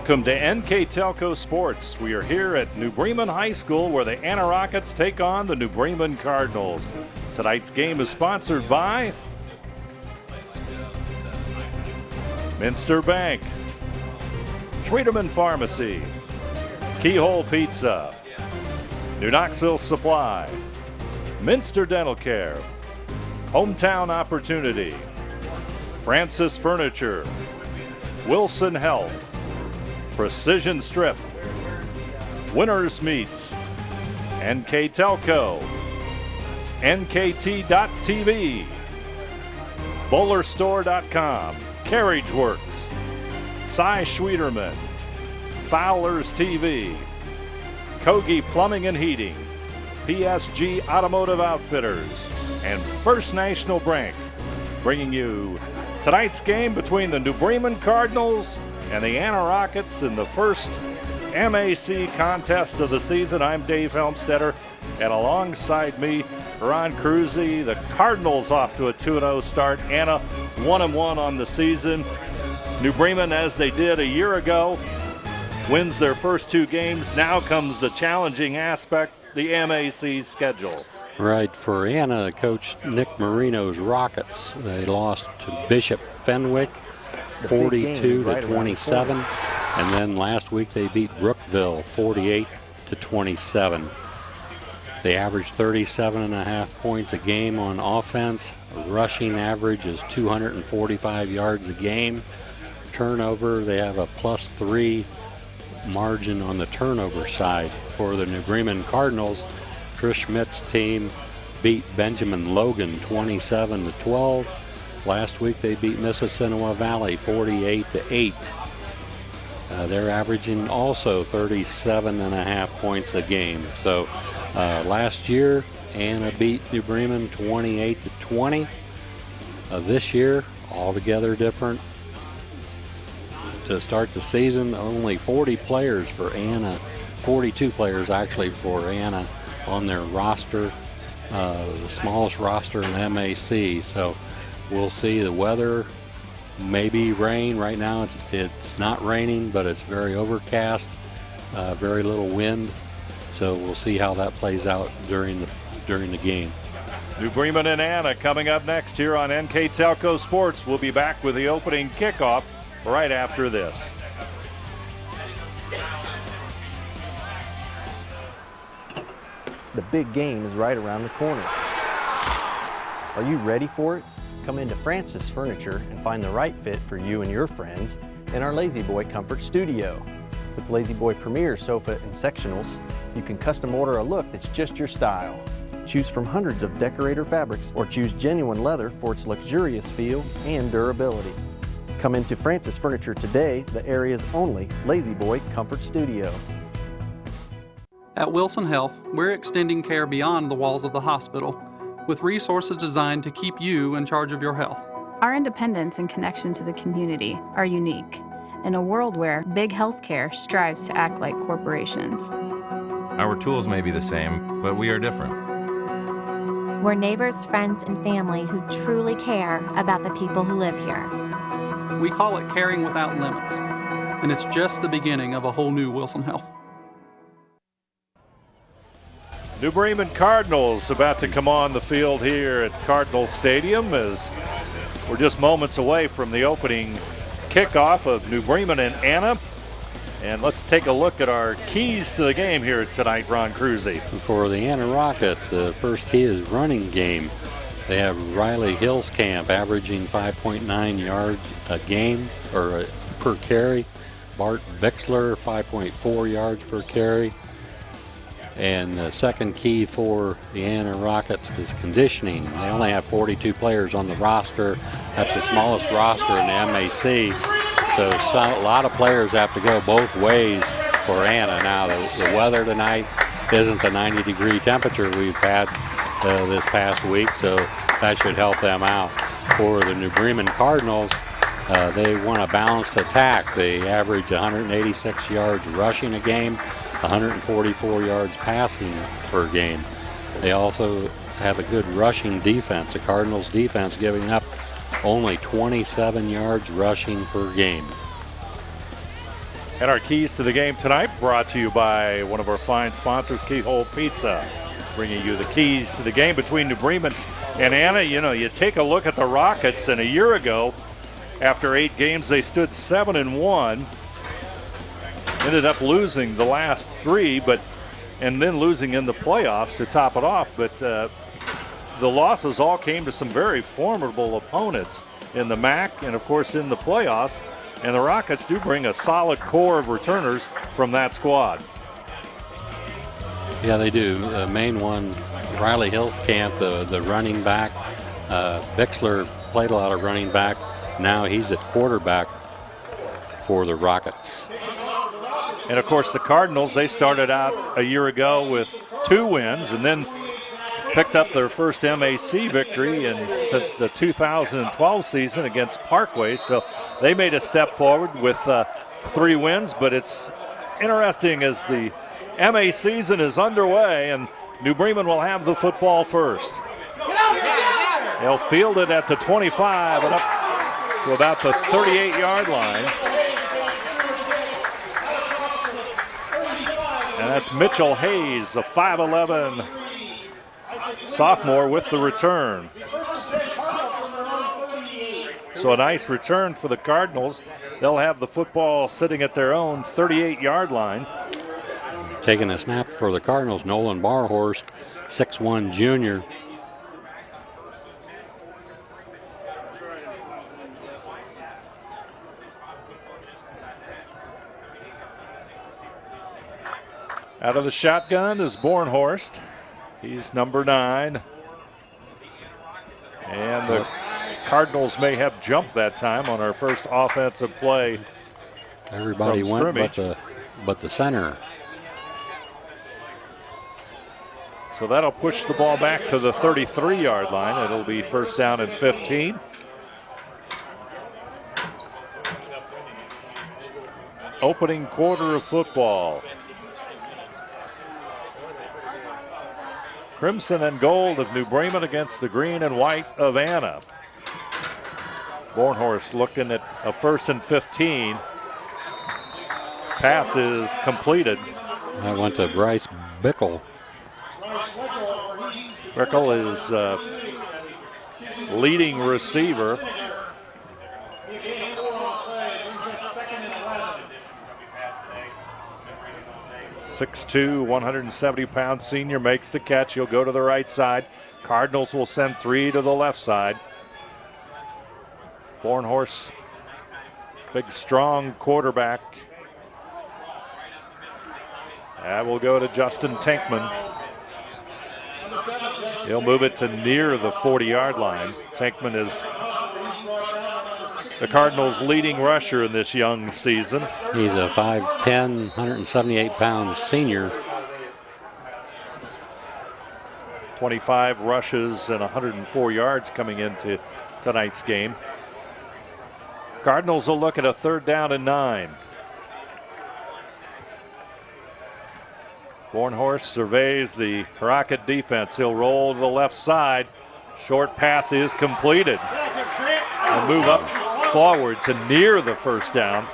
Welcome to NKTelco Sports. We are here at New Bremen High School where the Anna Rockets take on the New Bremen Cardinals. Tonight's game is sponsored by Minster Bank, Schwederman Pharmacy, Keyhole Pizza, New Knoxville Supply, Minster Dental Care, Hometown Opportunity, Francis Furniture, Wilson Health, Precision Strip, Winners Meats, NKTelco, NKT.TV, BowlerStore.com, CarriageWorks, Cy Schwederman, Fowler's TV, Kogi Plumbing and Heating, PSG Automotive Outfitters, and First National Bank, bringing you tonight's game between the New Bremen Cardinals and the Anna Rockets in the first MAC contest of the season. I'm Dave Helmstetter, and alongside me, Ron Cruzy. The Cardinals off to a 2-0 start. Anna 1-1 on the season. New Bremen, as they did a year ago, wins their first two games. Now comes the challenging aspect, the MAC schedule. Right, for Anna, Coach Nick Marino's Rockets, they lost to Bishop Fenwick 42-27, and then last week they beat Brookville 48-27. They average 37.5 points a game on offense. A rushing average is 245 yards a game. Turnover, they have a +3 margin on the turnover side. For the New Bremen Cardinals, Chris Schmidt's team beat Benjamin Logan 27-12. Last week they beat Mississinawa Valley 48-8. They're averaging also 37.5 points a game. So last year Anna beat New Bremen 28-20. This year, altogether different. To start the season, only 40 players for Anna, 42 players actually for Anna on their roster, the smallest roster in MAC. So we'll see. The weather, maybe rain. Right now it's not raining, but it's very overcast, very little wind. So we'll see how that plays out during the game. New Bremen and Anna coming up next here on NKTelco Sports. We'll be back with the opening kickoff right after this. The big game is right around the corner. Are you ready for it? Come into Francis Furniture and find the right fit for you and your friends in our Lazy Boy Comfort Studio. With Lazy Boy Premier sofa and sectionals, you can custom order a look that's just your style. Choose from hundreds of decorator fabrics or choose genuine leather for its luxurious feel and durability. Come into Francis Furniture today, the area's only Lazy Boy Comfort Studio. At Wilson Health, we're extending care beyond the walls of the hospital, with resources designed to keep you in charge of your health. Our independence and connection to the community are unique in a world where big healthcare strives to act like corporations. Our tools may be the same, but we are different. We're neighbors, friends, and family who truly care about the people who live here. We call it caring without limits, and it's just the beginning of a whole new Wilson Health. New Bremen Cardinals about to come on the field here at Cardinal Stadium as we're just moments away from the opening kickoff of New Bremen and Anna. And let's take a look at our keys to the game here tonight, Ron Cruzy. For the Anna Rockets, the first key is running game. They have Riley Hillscamp averaging 5.9 yards a game or per carry. Bart Bixler 5.4 yards per carry. And the second key for the Anna Rockets is conditioning. They only have 42 players on the roster. That's the smallest roster in the MAC. So a lot of players have to go both ways for Anna. Now the weather tonight isn't the 90-degree temperature we've had this past week, so that should help them out. For the New Bremen Cardinals, they want a balanced attack. They average 186 yards rushing a game, 144 yards passing per game. They also have a good rushing defense. The Cardinals defense giving up only 27 yards rushing per game. And our keys to the game tonight brought to you by one of our fine sponsors, Keyhole Pizza, bringing you the keys to the game between New Bremen and Anna. You know, you take a look at the Rockets, and a year ago, after 8 games, they stood 7-1. Ended up losing the last 3, and then losing in the playoffs to top it off. But the losses all came to some very formidable opponents in the MAC and, of course, in the playoffs. And the Rockets do bring a solid core of returners from that squad. Yeah, they do. The main one, Riley Hillskamp, the running back. Bixler played a lot of running back. Now he's at quarterback for the Rockets. And, of course, the Cardinals, they started out a year ago with 2 wins and then picked up their first MAC victory since the 2012 season against Parkway. So they made a step forward with 3 wins. But it's interesting as the MA season is underway, and New Bremen will have the football first. They'll field it at the 25 and up to about the 38-yard line. And that's Mitchell Hayes, a 5'11" sophomore, with the return. So a nice return for the Cardinals. They'll have the football sitting at their own 38-yard line. Taking a snap for the Cardinals, Nolan Barhorst, 6'1" junior. Out of the shotgun is Bornhorst. He's number 9. And the Cardinals may have jumped that time on our first offensive play. Everybody went but the center. So that'll push the ball back to the 33-yard line. It'll be first down and 15. Opening quarter of football. Crimson and gold of New Bremen against the green and white of Anna. Bornhorst looking at a first and 15. Pass is completed. I went to Bryce Bickle. Bickle is leading receiver. .6'2", 170-pound senior makes the catch. He'll go to the right side. Cardinals will send 3 to the left side. Bornhorst, big, strong quarterback. That will go to Justin Tankman. He'll move it to near the 40-yard line. Tankman is the Cardinals' leading rusher in this young season. He's a 5'10", 178-pound senior. 25 rushes and 104 yards coming into tonight's game. Cardinals will look at a 3rd down and 9. Bornhorst surveys the Rocket defense. He'll roll to the left side. Short pass is completed. And move up forward to near the first down.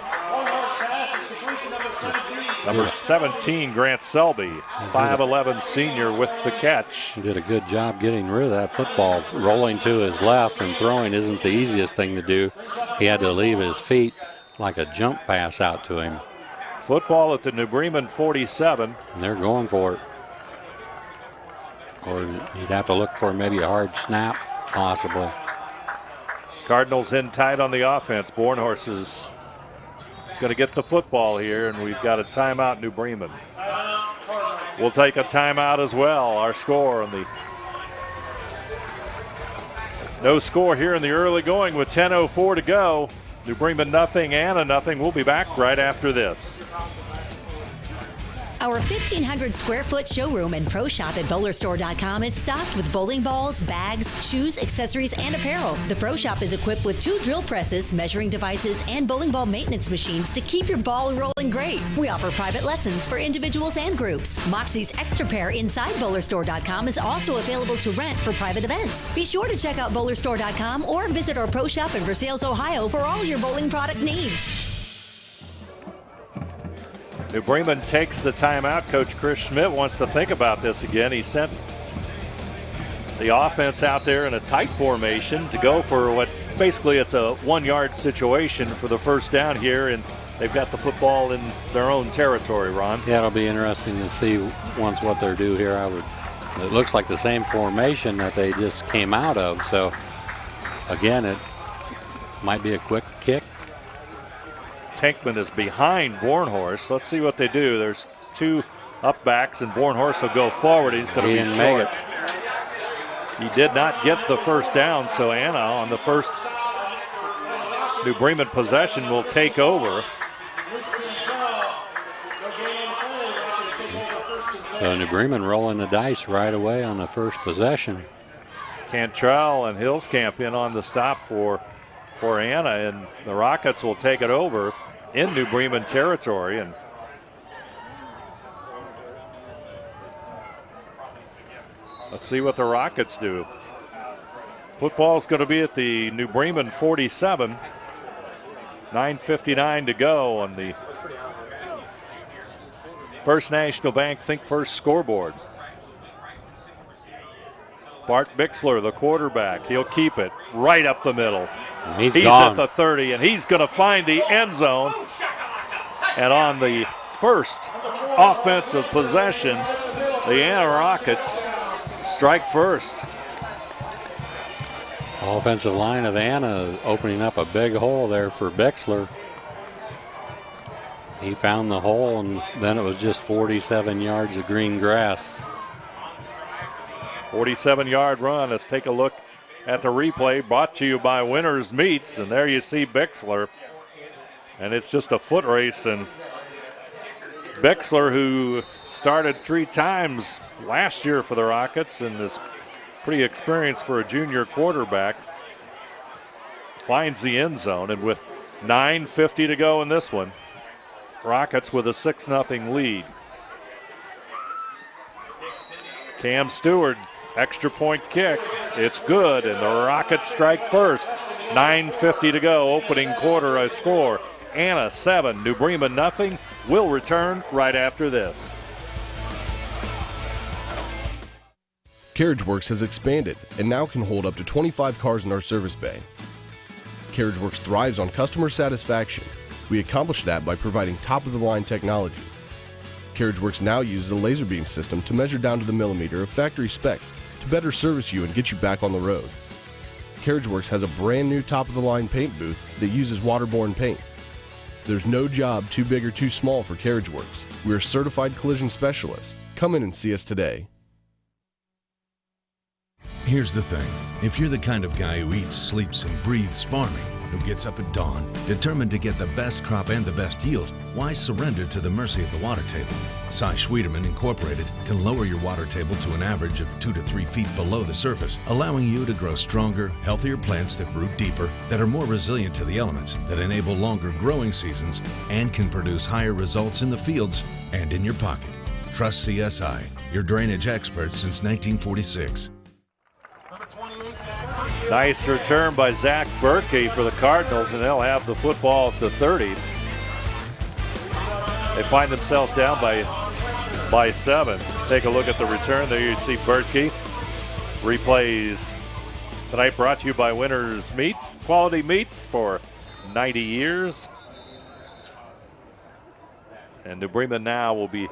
Number 17, Grant Selby, 5'11" senior with the catch. He did a good job getting rid of that football. Rolling to his left and throwing isn't the easiest thing to do. He had to leave his feet like a jump pass out to him. Football at the New Bremen 47. And they're going for it. Or you'd have to look for maybe a hard snap, possibly. Cardinals in tight on the offense. Bornhorst is going to get the football here, and we've got a timeout, New Bremen. We'll take a timeout as well. Our score on the no score here in the early going with 10:04 to go. New Bremen nothing, Anna nothing. We'll be back right after this. Our 1,500 square foot showroom and pro shop at bowlerstore.com is stocked with bowling balls, bags, shoes, accessories, and apparel. The pro shop is equipped with 2 drill presses, measuring devices, and bowling ball maintenance machines to keep your ball rolling great. We offer private lessons for individuals and groups. Moxie's Extra Pair inside bowlerstore.com is also available to rent for private events. Be sure to check out bowlerstore.com or visit our pro shop in Versailles, Ohio for all your bowling product needs. New Bremen takes the timeout. Coach Chris Schmidt wants to think about this again. He sent the offense out there in a tight formation to go for what basically it's a 1-yard situation for the first down here, and they've got the football in their own territory, Ron. Yeah, it'll be interesting to see once what they're due here. It looks like the same formation that they just came out of, so again, it might be a quick kick. Tankman is behind Bornhorst. Let's see what they do. There's 2 up backs, and Bornhorst will go forward. He's going to be short. He did not get the first down, so Anna on the first New Bremen possession will take over. So New Bremen rolling the dice right away on the first possession. Cantrell and Hillscamp in on the stop for Anna, and the Rockets will take it over in New Bremen territory. And let's see what the Rockets do. Football's going to be at the New Bremen 47. 9:59 to go on the First National Bank Think First scoreboard. Bart Bixler, the quarterback. He'll keep it right up the middle. He's at the 30, and he's going to find the end zone. And on the first offensive possession, the Anna Rockets strike first. Offensive line of Anna opening up a big hole there for Bixler. He found the hole, and then it was just 47 yards of green grass. 47-yard run. Let's take a look at the replay, brought to you by Winners Meats. And there you see Bixler. And it's just a foot race. And Bixler, who started 3 times last year for the Rockets and is pretty experienced for a junior quarterback, finds the end zone. And with 9:50 to go in this one, Rockets with a 6-0 lead. Cam Stewart, extra point kick. It's good, and the Rockets strike first. 9:50 to go, opening quarter, a score. Anna 7, New Bremen nothing. We'll return right after this. CarriageWorks has expanded and now can hold up to 25 cars in our service bay. CarriageWorks thrives on customer satisfaction. We accomplish that by providing top-of-the-line technology. CarriageWorks now uses a laser beam system to measure down to the millimeter of factory specs to better service you and get you back on the road. CarriageWorks has a brand new top-of-the-line paint booth that uses waterborne paint. There's no job too big or too small for CarriageWorks. We are certified collision specialists. Come in and see us today. Here's the thing. If you're the kind of guy who eats, sleeps, and breathes farming, who gets up at dawn, determined to get the best crop and the best yield, why surrender to the mercy of the water table? Cy Schwieterman Incorporated can lower your water table to an average of 2 to 3 feet below the surface, allowing you to grow stronger, healthier plants that root deeper, that are more resilient to the elements, that enable longer growing seasons, and can produce higher results in the fields and in your pocket. Trust CSI, your drainage experts since 1946. Nice return by Zach Berkey for the Cardinals, and they'll have the football at the 30. They find themselves down by 7. Take a look at the return. There you see Berkey. Replays tonight brought to you by Winners Meats. Quality meats for 90 years. And New Bremen now will be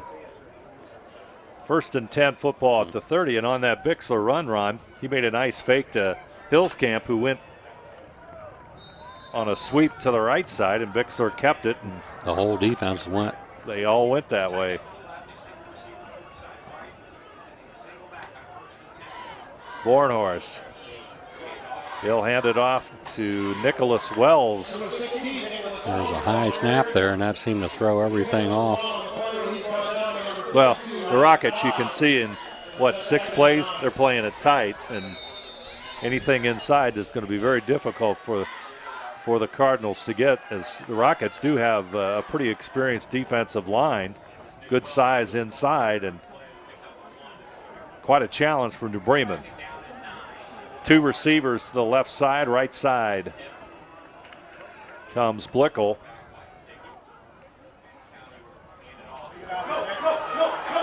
first and 10 football at the 30. And on that Bixler run, Ron, he made a nice fake to Hillscamp, who went on a sweep to the right side, and Bixler kept it. And the whole defense went. They all went that way. Bornhorst. He'll hand it off to Nicholas Wells. There's a high snap there, and that seemed to throw everything off. Well, the Rockets, you can see in, 6 plays, they're playing it tight, and anything inside is going to be very difficult for the Cardinals to get, as the Rockets do have a pretty experienced defensive line, good size inside, and quite a challenge for New Bremen. 2 receivers to the left side, right side comes Blickel.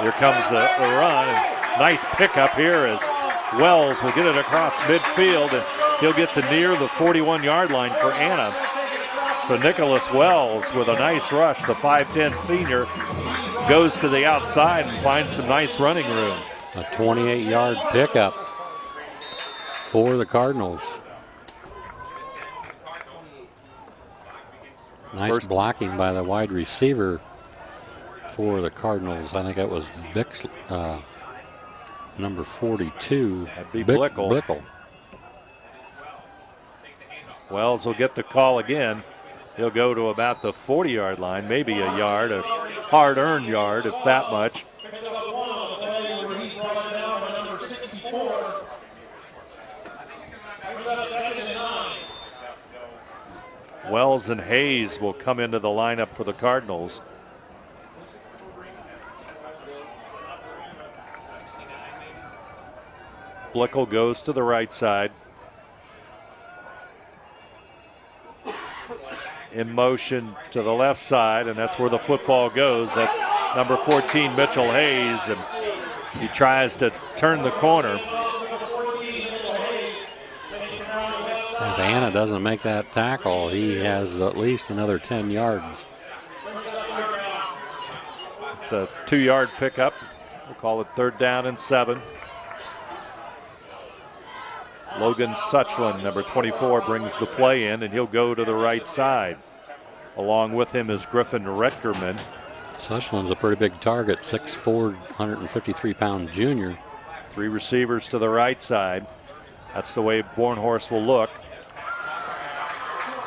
Here comes the run, and nice pickup here as Wells will get it across midfield, and he'll get to near the 41-yard line for Anna. So Nicholas Wells with a nice rush, the 5'10 senior, goes to the outside and finds some nice running room. A 28-yard pickup for the Cardinals. Nice blocking by the wide receiver for the Cardinals. I think that was number 42. That'd be Blickel. Wells will get the call again. He'll go to about the 40-yard line, maybe a yard, a hard-earned yard, if that much. Wells and Hayes will come into the lineup for the Cardinals. Blickel goes to the right side. In motion to the left side, and that's where the football goes. That's number 14, Mitchell Hayes, and he tries to turn the corner. If Anna doesn't make that tackle, he has at least another 10 yards. It's a 2-yard pickup. We'll call it 3rd down and 7. Logan Suchland, number 24, brings the play in, and he'll go to the right side. Along with him is Griffin Retkerman. Suchland's a pretty big target, 6'4", 153-pound junior. 3 receivers to the right side. That's the way Bornhorst will look.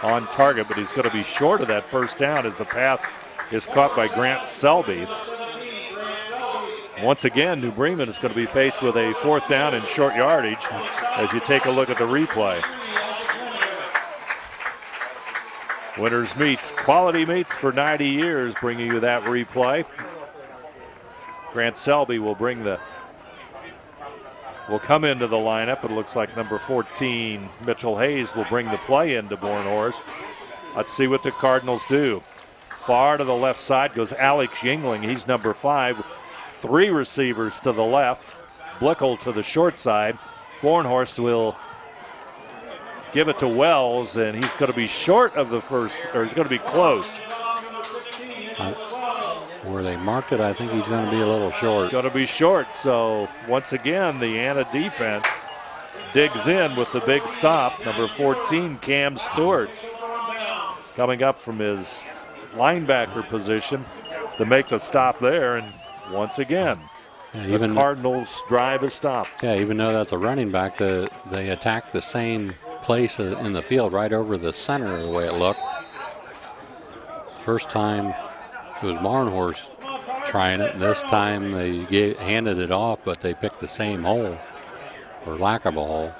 On target, but he's going to be short of that first down as the pass is caught by Grant Selby. Once again, New Bremen is going to be faced with a 4th down and short yardage as you take a look at the replay. Winners Meats, quality meats for 90 years, bringing you that replay. Grant Selby will come into the lineup. It looks like number 14, Mitchell Hayes, will bring the play into Bornhorst. Let's see what the Cardinals do. Far to the left side goes Alex Yingling. He's number 5. 3 receivers to the left. Blickel to the short side. Bornhorst will give it to Wells, and he's going to be short of the first, or he's going to be close. Where they marked it, I think he's going to be a little short. Going to be short, so once again, the Anna defense digs in with the big stop. Number 14, Cam Stewart, coming up from his linebacker position to make the stop there, and once again, the Cardinals drive is stopped. Yeah, even though that's a running back, they attack the same place in the field, right over the center the way it looked. First time it was Bornhorst trying it. This time they handed it off, but they picked the same hole, or lack of a hole.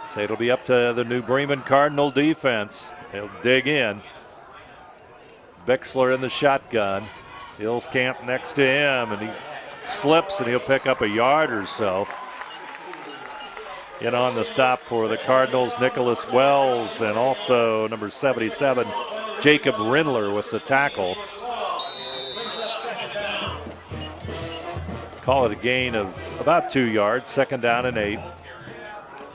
So it'll be up to the New Bremen Cardinal defense. They'll dig in. Bixler in the shotgun. Hillscamp next to him, and he slips, and he'll pick up a yard or so. In on the stop for the Cardinals, Nicholas Wells, and also number 77, Jacob Rindler with the tackle. Call it a gain of about 2 yards, 2nd down and 8.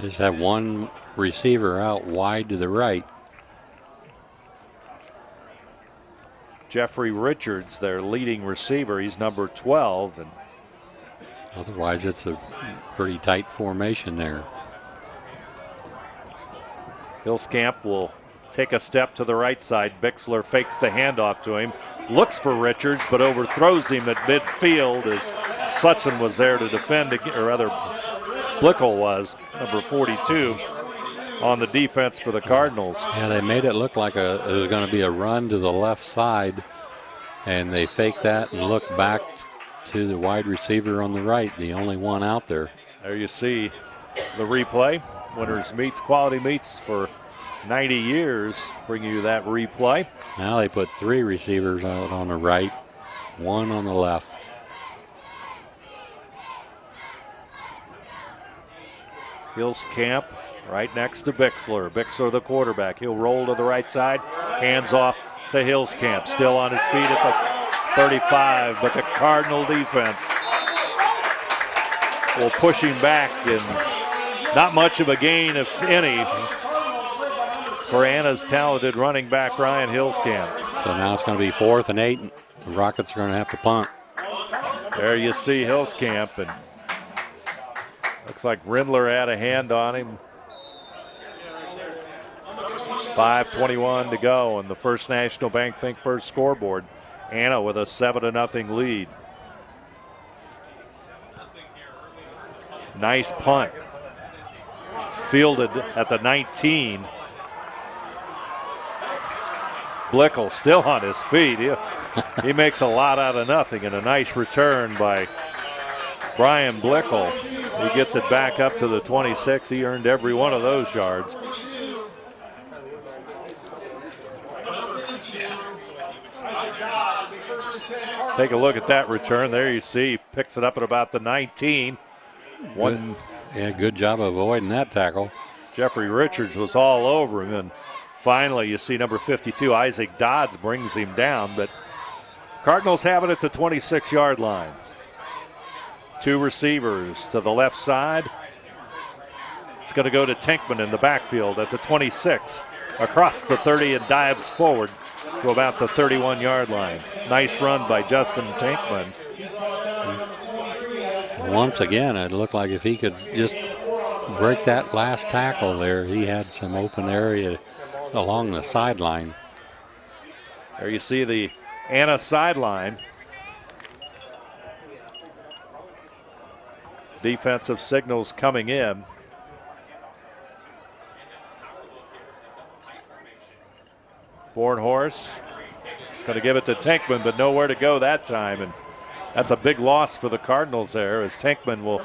Just have one receiver out wide to the right. Jeffrey Richards, their leading receiver, he's number 12. And otherwise, it's a pretty tight formation there. Hillscamp will take a step to the right side. Bixler fakes the handoff to him, looks for Richards, but overthrows him at midfield as Sutton was there to defend, or rather Blickel was, number 42, on the defense for the Cardinals. Yeah, they made it look like it was going to be a run to the left side, and they faked that and looked back to the wide receiver on the right, the only one out there. There you see the replay. Winners Meats, quality meats for 90 years, bring you that replay. Now they put 3 receivers out on the right, 1 on the left. Hillscamp right next to Bixler. Bixler, the quarterback. He'll roll to the right side. Hands off to Hillscamp. Still on his feet at the 35, but the Cardinal defense will push him back, and not much of a gain, if any, for Anna's talented running back, Ryan Hillskamp. So now it's going to be 4th and 8. The Rockets are going to have to punt. There you see Hillskamp, and looks like Rindler had a hand on him. 5:21 to go, and the First National Bank Think First scoreboard. Anna with a 7-0 lead. Nice punt. Fielded at the 19. Blickel still on his feet. He makes a lot out of nothing, and a nice return by Brian Blickel. He gets it back up to the 26. He earned every one of those yards. Take a look at that return. There you see, picks it up at about the 19. Good job of avoiding that tackle. Jeffrey Richards was all over him, and finally you see number 52, Isaac Dodds, brings him down, but Cardinals have it at the 26-yard line. 2 receivers to the left side. It's going to go to Tinkman in the backfield at the 26, across the 30, and dives forward to about the 31-yard line. Nice run by Justin Tinkman. Once again, it looked like if he could just break that last tackle there, he had some open area along the sideline. There you see the Anna sideline. Defensive signals coming in. Bornhorst is going to give it to Tinkman, but nowhere to go that time. And that's a big loss for the Cardinals there, as Tinkman will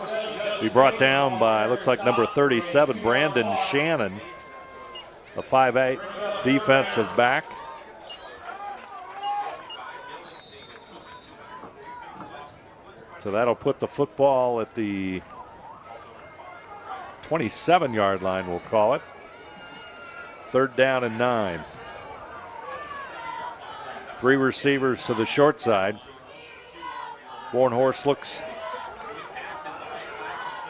be brought down by, looks like number 37, Brandon Shannon, a 5'8" defensive back. So that'll put the football at the 27-yard line, we'll call it. 3rd down and 9. 3 receivers to the short side. Bornhorst looks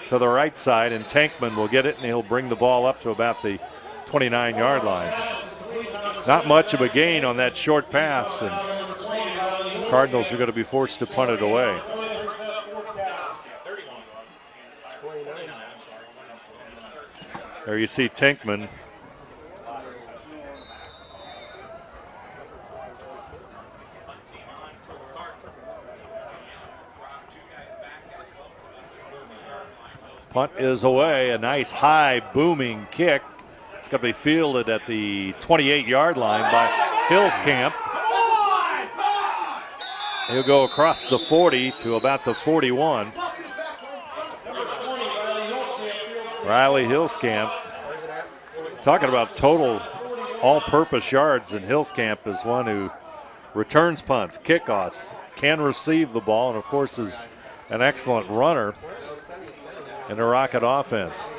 to the right side, and Tankman will get it, and he'll bring the ball up to about the 29-yard line. Not much of a gain on that short pass, and Cardinals are going to be forced to punt it away. There you see Tinkman. Punt is away. A nice high booming kick. It's going to be fielded at the 28-yard line by Hillskamp. He'll go across the 40 to about the 41. Riley Hillskamp. Talking about total all-purpose yards, and Hillskamp is one who returns punts, kickoffs, can receive the ball, and of course is an excellent runner in the Rocket offense.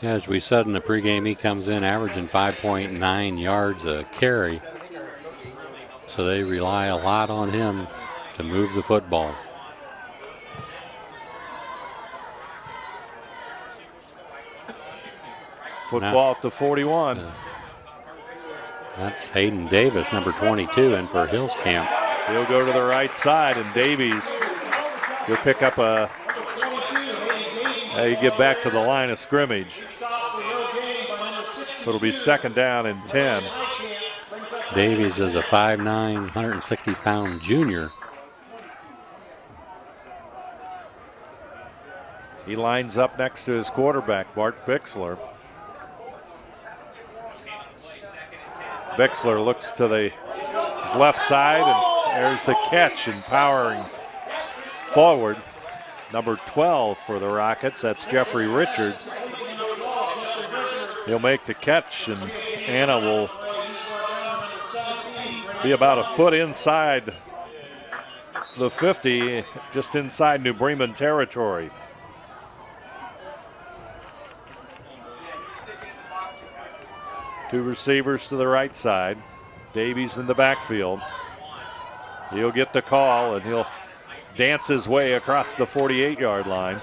As we said in the pregame, he comes in averaging 5.9 yards a carry. So they rely a lot on him to move the football. Football at the 41. That's Hayden Davis, number 22, in for Hillskamp. He'll go to the right side, and Davies will pick up a. You get back to the line of scrimmage. So it'll be 2nd down and 10. Davies is a 5'9", 160-pound junior. He lines up next to his quarterback, Bart Bixler. Bixler looks to his left side, and there's the catch, and powering forward. Number 12 for the Rockets, that's Jeffrey Richards. He'll make the catch, and Anna will be about a foot inside the 50, just inside New Bremen territory. Two receivers to the right side. Davies in the backfield. He'll get the call, and he'll dance his way across the 48-yard line.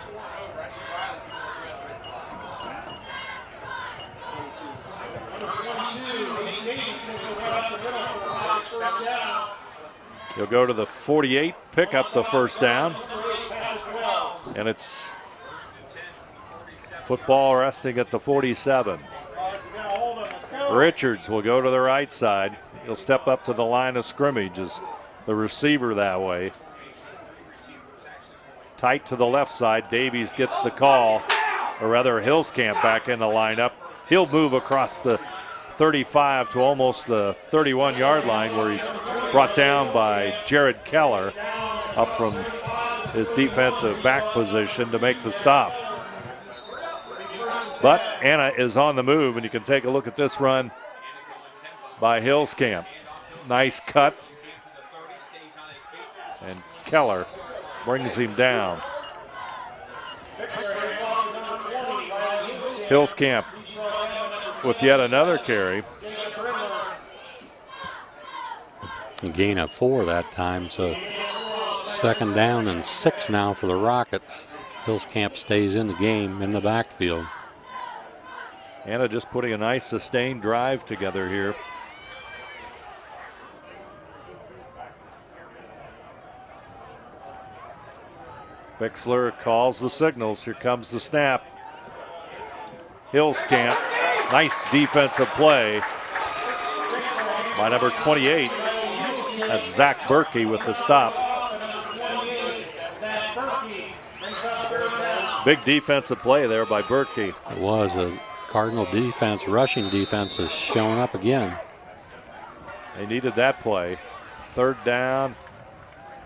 He'll go to the 48, pick up the first down. And it's football resting at the 47. Richards will go to the right side. He'll step up to the line of scrimmage as the receiver that way. Tight to the left side. Davies gets the call, or rather Hillscamp back in the lineup. He'll move across the 35 to almost the 31-yard line, where he's brought down by Jared Keller up from his defensive back position to make the stop. But Anna is on the move, and you can take a look at this run by Hillscamp. Nice cut. And Keller brings him down. Hillscamp with yet another carry. A gain of 4 that time, so 2nd down and 6 now for the Rockets. Hillscamp stays in the game in the backfield. Anna just putting a nice sustained drive together here. Bixler calls the signals. Here comes the snap. Hillscamp, nice defensive play by number 28. That's Zach Berkey with the stop. Big defensive play there by Berkey. It was. The Cardinal defense, rushing defense, is showing up again. They needed that play. 3rd down.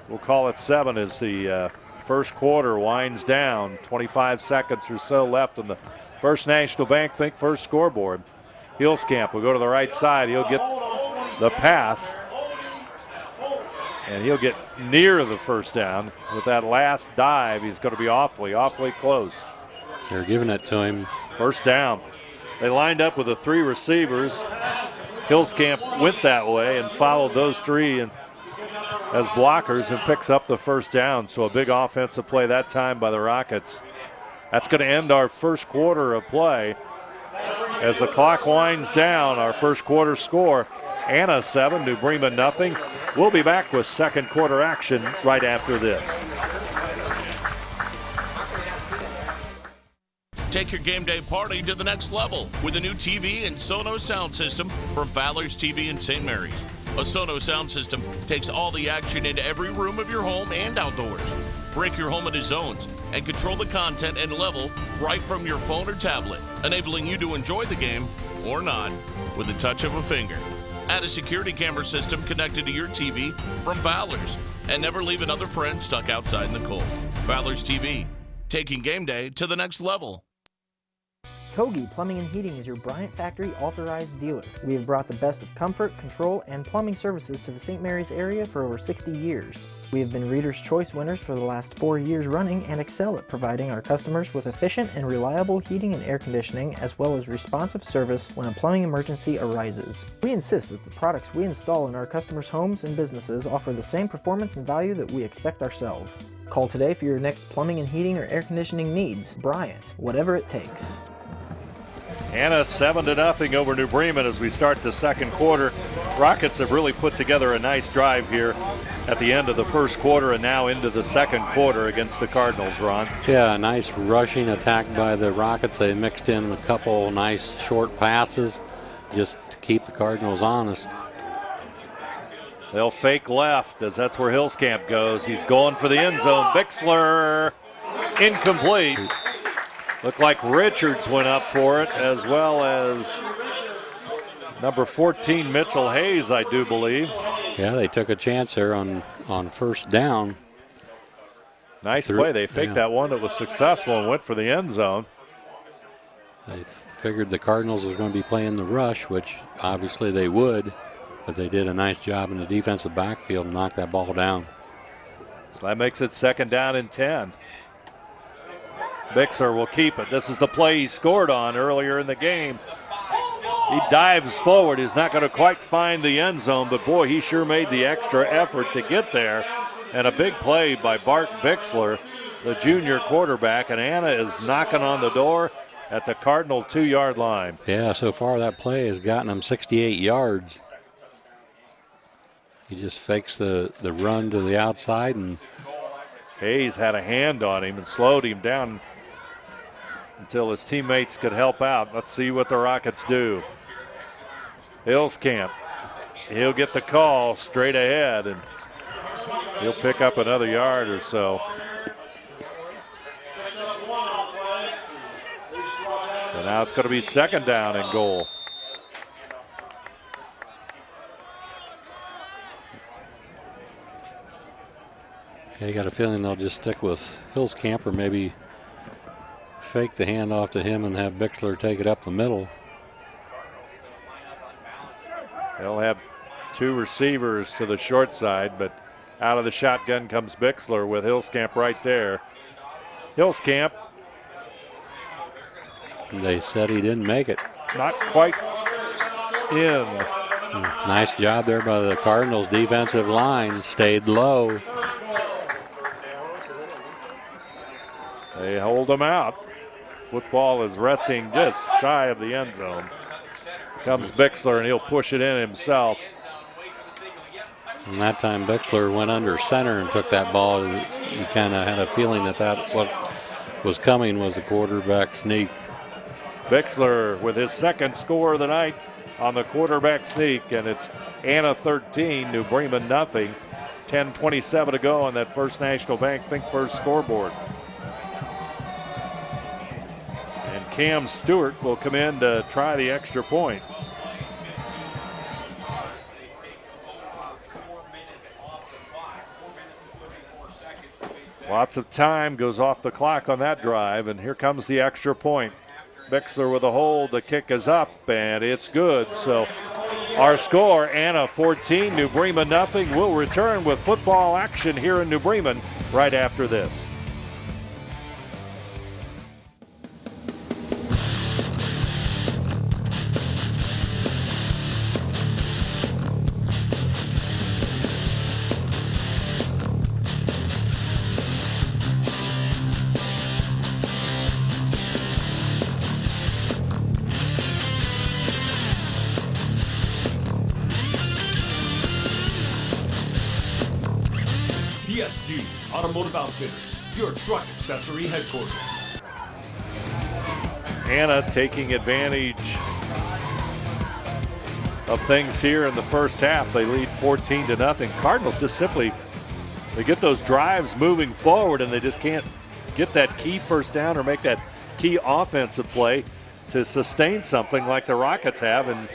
We'll call it 7 as the first quarter winds down. 25 seconds or so left on the First National Bank Think First scoreboard. Hillscamp will go to the right side. He'll get the pass. And he'll get near the first down. With that last dive, he's going to be awfully close. They're giving it to him. First down. They lined up with the 3 receivers. Hillscamp went that way and followed those 3 and as blockers and picks up the first down. So a big offensive play that time by the Rockets. That's going to end our first quarter of play. As the clock winds down, our first quarter score, Anna 7, New Bremen nothing. We'll be back with second quarter action right after this. Take your game day party to the next level with a new TV and Sonos sound system from Fowler's TV in St. Mary's. A Sonos sound system takes all the action into every room of your home and outdoors. Break your home into zones and control the content and level right from your phone or tablet, enabling you to enjoy the game or not with the touch of a finger. Add a security camera system connected to your TV from Fowler's and never leave another friend stuck outside in the cold. Fowler's TV, taking game day to the next level. Kogi Plumbing and Heating is your Bryant Factory authorized dealer. We have brought the best of comfort, control, and plumbing services to the St. Mary's area for over 60 years. We have been Reader's Choice winners for the last 4 years running and excel at providing our customers with efficient and reliable heating and air conditioning, as well as responsive service when a plumbing emergency arises. We insist that the products we install in our customers' homes and businesses offer the same performance and value that we expect ourselves. Call today for your next plumbing and heating or air conditioning needs. Bryant, whatever it takes. Anna 7-0 over New Bremen as we start the second quarter. Rockets have really put together a nice drive here at the end of the first quarter and now into the second quarter against the Cardinals, Ron. Yeah, a nice rushing attack by the Rockets. They mixed in a couple nice short passes just to keep the Cardinals honest. They'll fake left as that's where Hillscamp goes. He's going for the end zone. Bixler, incomplete. Looked like Richards went up for it, as well as number 14, Mitchell Hayes, I do believe. Yeah, they took a chance there on first down. Nice play. They faked that one that was successful and went for the end zone. They figured the Cardinals was going to be playing the rush, which obviously they would, but they did a nice job in the defensive backfield and knocked that ball down. So that makes it 2nd down and 10. Bixler will keep it. This is the play he scored on earlier in the game. He dives forward. He's not going to quite find the end zone, but boy, he sure made the extra effort to get there. And a big play by Bart Bixler, the junior quarterback, and Anna is knocking on the door at the Cardinal 2-yard line. Yeah, so far that play has gotten him 68 yards. He just fakes the run to the outside, and Hayes had a hand on him and slowed him down until his teammates could help out. Let's see what the Rockets do. Hillscamp, he'll get the call straight ahead, and he'll pick up another yard or so. So now it's going to be second down and goal. I got a feeling they'll just stick with Hillscamp, or maybe fake the handoff to him and have Bixler take it up the middle. They'll have two receivers to the short side, but out of the shotgun comes Bixler with Hillscamp right there. Hillscamp. They said he didn't make it. Not quite in. Nice job there by the Cardinals defensive line. Stayed low. They hold him out. Football is resting just shy of the end zone. Comes Bixler, and he'll push it in himself. And that time Bixler went under center and took that ball. You kind of had a feeling that what was coming was a quarterback sneak. Bixler with his second score of the night on the quarterback sneak, and it's Anna 13, New Bremen nothing. 10:27 to go on that First National Bank Think First scoreboard. And Cam Stewart will come in to try the extra point. Lots of time goes off the clock on that drive, and here comes the extra point. Bixler with a hold, the kick is up, and it's good. So our score, Anna 14, New Bremen nothing. We'll return with football action here in New Bremen right after this. PSG Automotive Outfitters, your truck accessory headquarters. Anna taking advantage of things here in the first half. They lead 14-0. Cardinals just simply, they get those drives moving forward, and they just can't get that key first down or make that key offensive play to sustain something like the Rockets have, and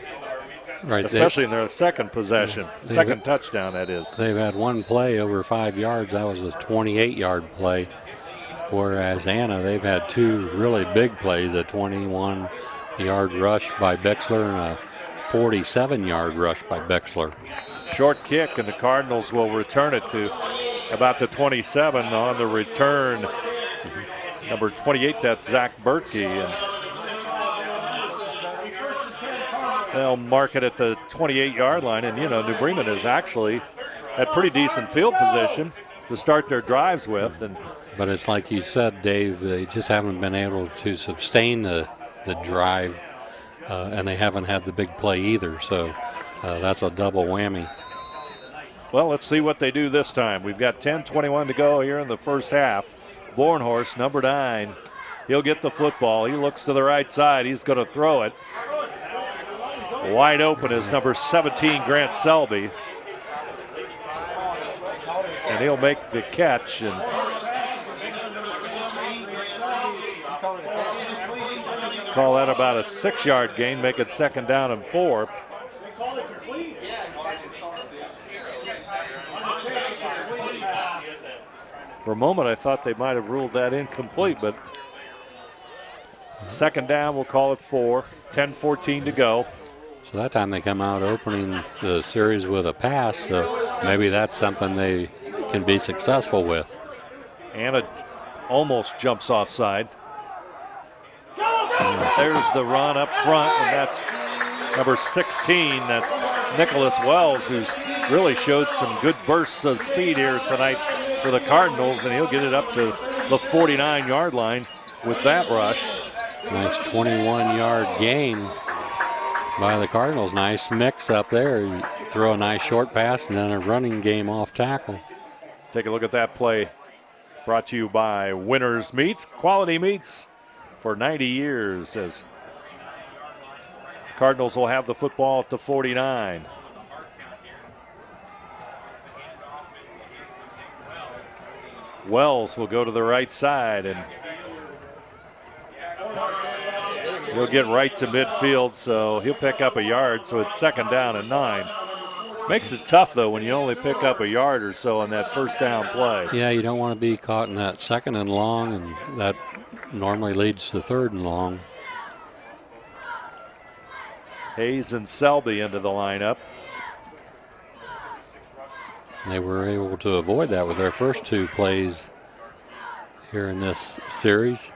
right, especially in their second possession, second touchdown, that is. They've had one play over 5 yards. That was a 28-yard play. Whereas Anna, they've had two really big plays, a 21-yard rush by Bixler and a 47-yard rush by Bixler. Short kick, and the Cardinals will return it to about the 27 on the return. Number 28, that's Zach Bertkey. And they'll mark it at the 28-yard line. And, you know, New Bremen has actually had pretty decent field position to start their drives with. But it's like you said, Dave, they just haven't been able to sustain the drive, and they haven't had the big play either. So that's a double whammy. Well, let's see what they do this time. We've got 10:21 to go here in the first half. Bornhorst, number 9, he'll get the football. He looks to the right side. He's going to throw it. Wide open is number 17, Grant Selby. And he'll make the catch. And call that about a 6-yard gain, make it second down and 4. For a moment, I thought they might have ruled that incomplete, but second down, we'll call it 4. 10:14 to go. So that time they come out opening the series with a pass, so maybe that's something they can be successful with. Anna almost jumps offside. There's the run up front, and that's number 16. That's Nicholas Wells, who's really showed some good bursts of speed here tonight for the Cardinals, and he'll get it up to the 49-yard line with that rush. Nice 21-yard gain by the Cardinals. Nice mix up there. You throw a nice short pass and then a running game off tackle. Take a look at that play. Brought to you by Winners Meats, quality meats for 90 years, as Cardinals will have the football at the 49. Wells will go to the right side, and he'll get right to midfield, so he'll pick up a yard, so it's 2nd down and 9. Makes it tough, though, when you only pick up a yard or so on that first down play. Yeah, you don't want to be caught in that 2nd and long, and that normally leads to 3rd and long. Hayes and Selby into the lineup. They were able to avoid that with their first 2 plays here in this series.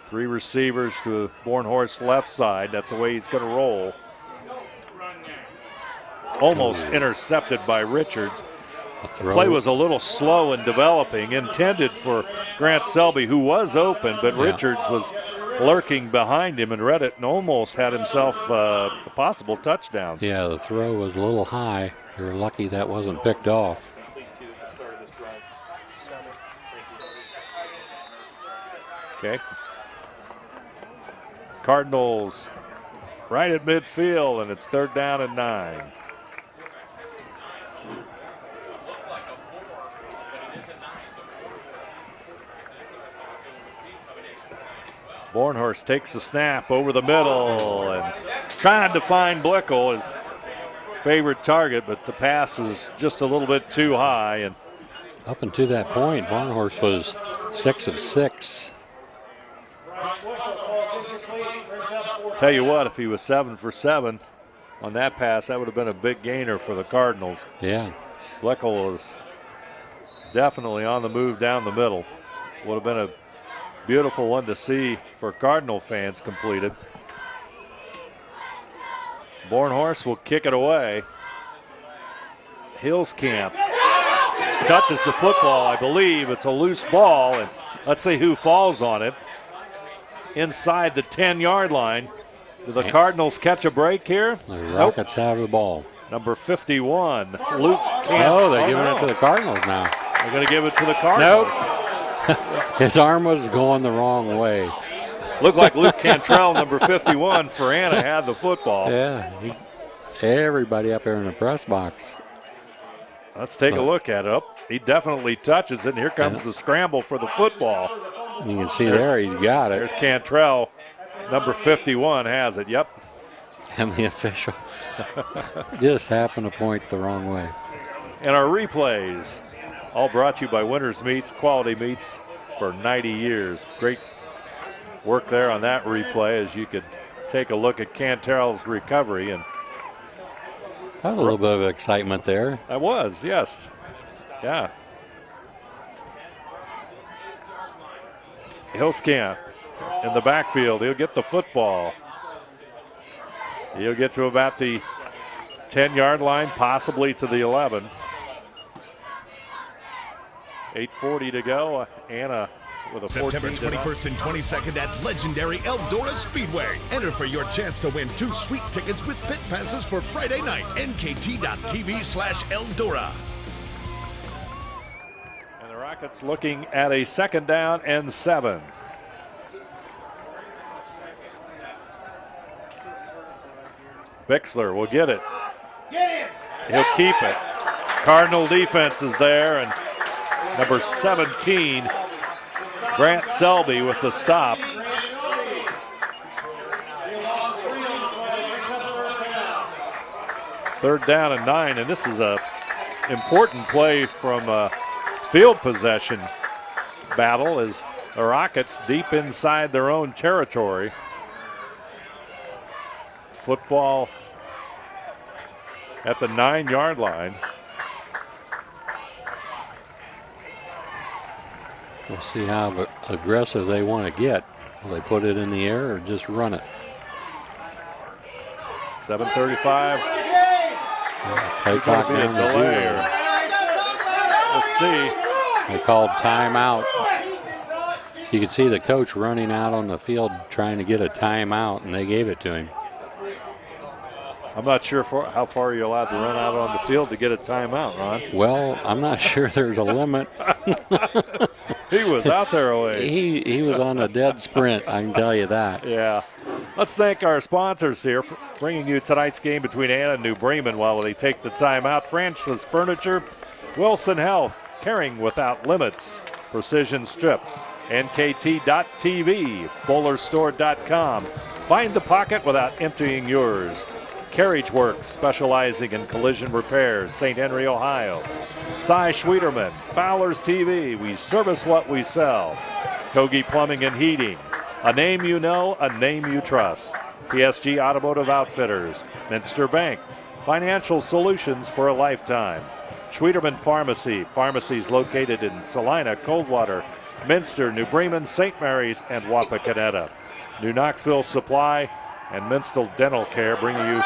3 receivers to Bornhorst's left side. That's the way he's going to roll. Almost intercepted by Richards. The play was a little slow in developing, intended for Grant Selby, who was open, but Richards was lurking behind him and read it and almost had himself a possible touchdown. Yeah, the throw was a little high. You're lucky that wasn't picked off. Okay. Cardinals right at midfield, and it's 3rd down and 9. Bornhorst takes the snap over the middle and trying to find Blickel, his favorite target, but the pass is just a little bit too high. And up until that point, Bornhorst was 6 of 6. Tell you what, if he was 7 for 7 on that pass, that would have been a big gainer for the Cardinals. Yeah. Blickel was definitely on the move down the middle. Would have been a beautiful one to see for Cardinal fans completed. Bornhorst will kick it away. Hillscamp touches the football. I believe it's a loose ball, and let's see who falls on it. Inside the 10-yard line. Do the Cardinals catch a break here? The Rockets have the ball. Number 51, Luke Camp. Oh, they're giving it to the Cardinals now. They're going to give it to the Cardinals. Nope. His arm was going the wrong way. Looked like Luke Cantrell, number 51 for Anna, had the football. Yeah, everybody up there in the press box. Let's take a look at it. Oh, he definitely touches it, and here comes the scramble for the football. You can see there he's got it. There's Cantrell, number 51 has it, yep. And the official just happened to point the wrong way. And our replays, all brought to you by Winners Meats, quality meats for 90 years. Great work there on that replay as you could take a look at Cantrell's recovery. And a little bit of excitement there. I was, yes. Yeah. Hillscamp in the backfield. He'll get the football. He'll get to about the 10-yard line, possibly to the 11. 8:40 to go. Anna with a 14. September 21st and 22nd at legendary Eldora Speedway. Enter for your chance to win 2 sweet tickets with pit passes for Friday night. NKT.TV/Eldora. And the Rockets looking at a 2nd down and 7. Bixler will get it. He'll keep it. Cardinal defense is there, and number 17, Grant Selby with the stop. Third down and 9, and this is a important play from a field possession battle as the Rockets deep inside their own territory. Football at the 9-yard line. We'll see how aggressive they want to get. Will they put it in the air or just run it? 7:35. Play clock down to 0. Let's see. They called timeout. You could see the coach running out on the field trying to get a timeout, and they gave it to him. I'm not sure how far you're allowed to run out on the field to get a timeout, Ron. Well, I'm not sure there's a limit. He was out there a ways. He was on a dead sprint, I can tell you that. Yeah. Let's thank our sponsors here for bringing you tonight's game between Anna and New Bremen while they take the timeout. Francis Furniture, Wilson Health, Caring Without Limits, Precision Strip, NKT.TV, BowlerStore.com. Find the pocket without emptying yours. Carriage Works, specializing in collision repairs, St. Henry, Ohio. Cy Schwieterman, Fowler's TV, we service what we sell. Kogi Plumbing and Heating, a name you know, a name you trust. PSG Automotive Outfitters, Minster Bank, financial solutions for a lifetime. Schwieterman Pharmacy, pharmacies located in Salina, Coldwater, Minster, New Bremen, St. Mary's, and Wapakoneta. New Knoxville Supply and Minstrel Dental Care bringing you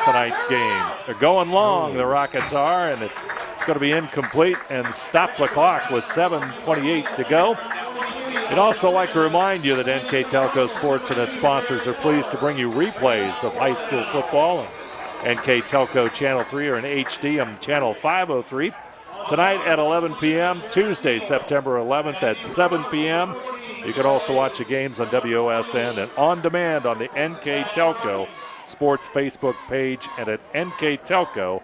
tonight's game. They're going long, the Rockets are, and it's going to be incomplete and stop the clock with 7:28 to go. We'd also like to remind you that NKTelco Sports and its sponsors are pleased to bring you replays of high school football. NKTelco Channel 3 or in HD on Channel 503. Tonight at 11 p.m., Tuesday, September 11th at 7 p.m. You can also watch the games on WOSN and on demand on the NKTelco Sports Facebook page and at nktelco.net.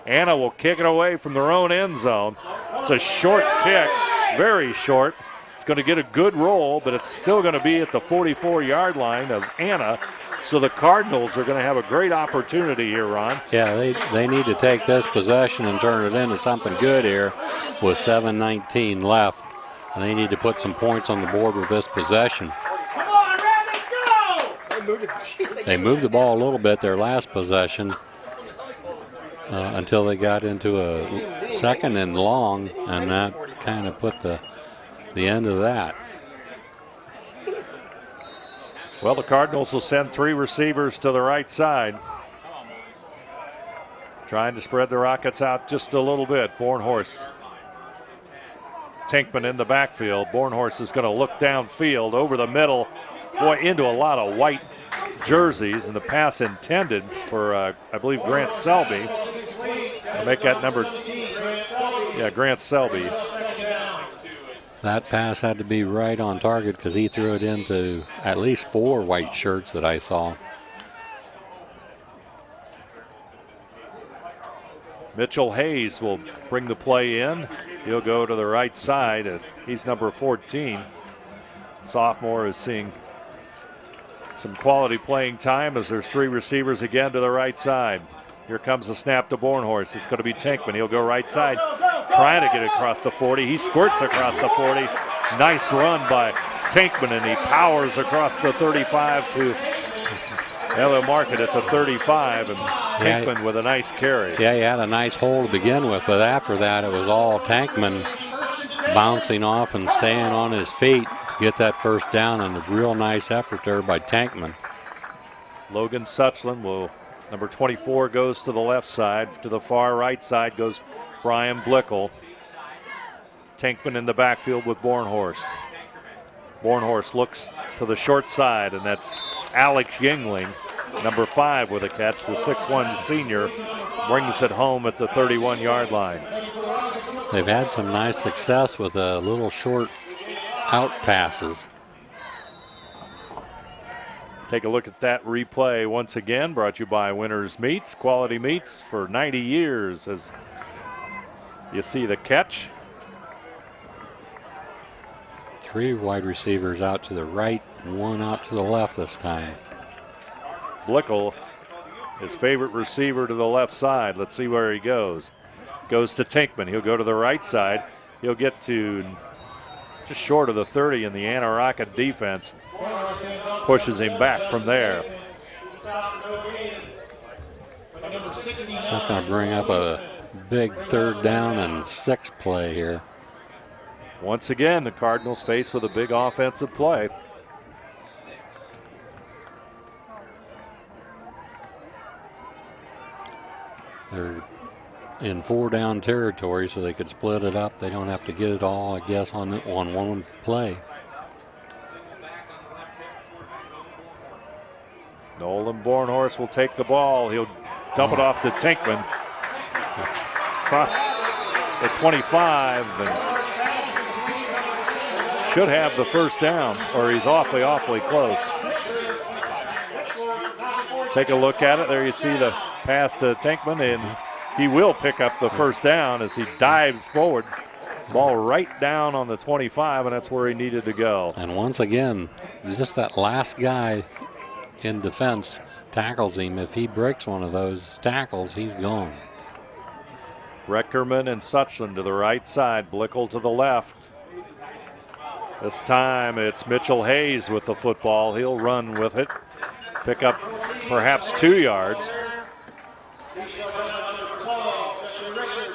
Anna will kick it away from their own end zone. It's a short kick, very short. It's going to get a good roll, but it's still going to be at the 44-yard line of Anna. So the Cardinals are going to have a great opportunity here, Ron. Yeah, they need to take this possession and turn it into something good here with 7:19 left. And they need to put some points on the board with this possession. Come on, Red, let's go! They moved the ball a little bit their last possession until they got into a second and long, and that kind of put the end of that. Well, the Cardinals will send 3 receivers to the right side. Trying to spread the Rockets out just a little bit. Bornhorst. Tinkman in the backfield. Bornhorst is going to look downfield over the middle. Boy, into a lot of white jerseys, and the pass intended for, I believe, Grant Selby. To make that number, Grant Selby. That pass had to be right on target because he threw it into at least 4 white shirts that I saw. Mitchell Hayes will bring the play in. He'll go to the right side. He's number 14. Sophomore is seeing some quality playing time as there's 3 receivers again to the right side. Here comes the snap to Bornhorst. It's going to be Tinkman. He'll go right side, trying to get across the 40. He squirts across the 40. Nice run by Tinkman, and he powers across the 35 to they'll mark it at the 35, and Tinkman with a nice carry. Yeah, he had a nice hole to begin with, but after that it was all Tinkman bouncing off and staying on his feet to get that first down, and a real nice effort there by Tinkman. Logan Suchland will, number 24, goes to the left side. To the far right side goes Brian Blickel. Tinkman in the backfield with Bornhorst. Bornhorst looks to the short side, and that's Alex Yingling, number 5 with a catch. The 6'1 senior brings it home at the 31-yard line. They've had some nice success with little short out passes. Take a look at that replay once again, brought to you by Winners Meats, quality meats for 90 years. As you see the catch. 3 wide receivers out to the right, 1 out to the left this time. Blickel, his favorite receiver, to the left side. Let's see where he goes. Goes to Tinkman. He'll go to the right side. He'll get to just short of the 30, and the Anna Rocket defense pushes him back from there. That's going to bring up a big 3rd down and 6 play here. Once again, the Cardinals faced with a big offensive play. They're in 4-down territory, so they could split it up. They don't have to get it all, I guess, on one play. Nolan Bornhorst will take the ball. He'll dump it off to Tinkman. Across the 25 and should have the first down, or he's awfully close. Take a look at it. There you see the pass to Tinkman, and he will pick up the first down as he dives forward. Ball right down on the 25, and that's where he needed to go. And once again, just that last guy in defense tackles him. If he breaks one of those tackles, he's gone. Reckerman and Suchland to the right side, Blickel to the left. This time it's Mitchell Hayes with the football. He'll run with it, pick up perhaps 2 yards.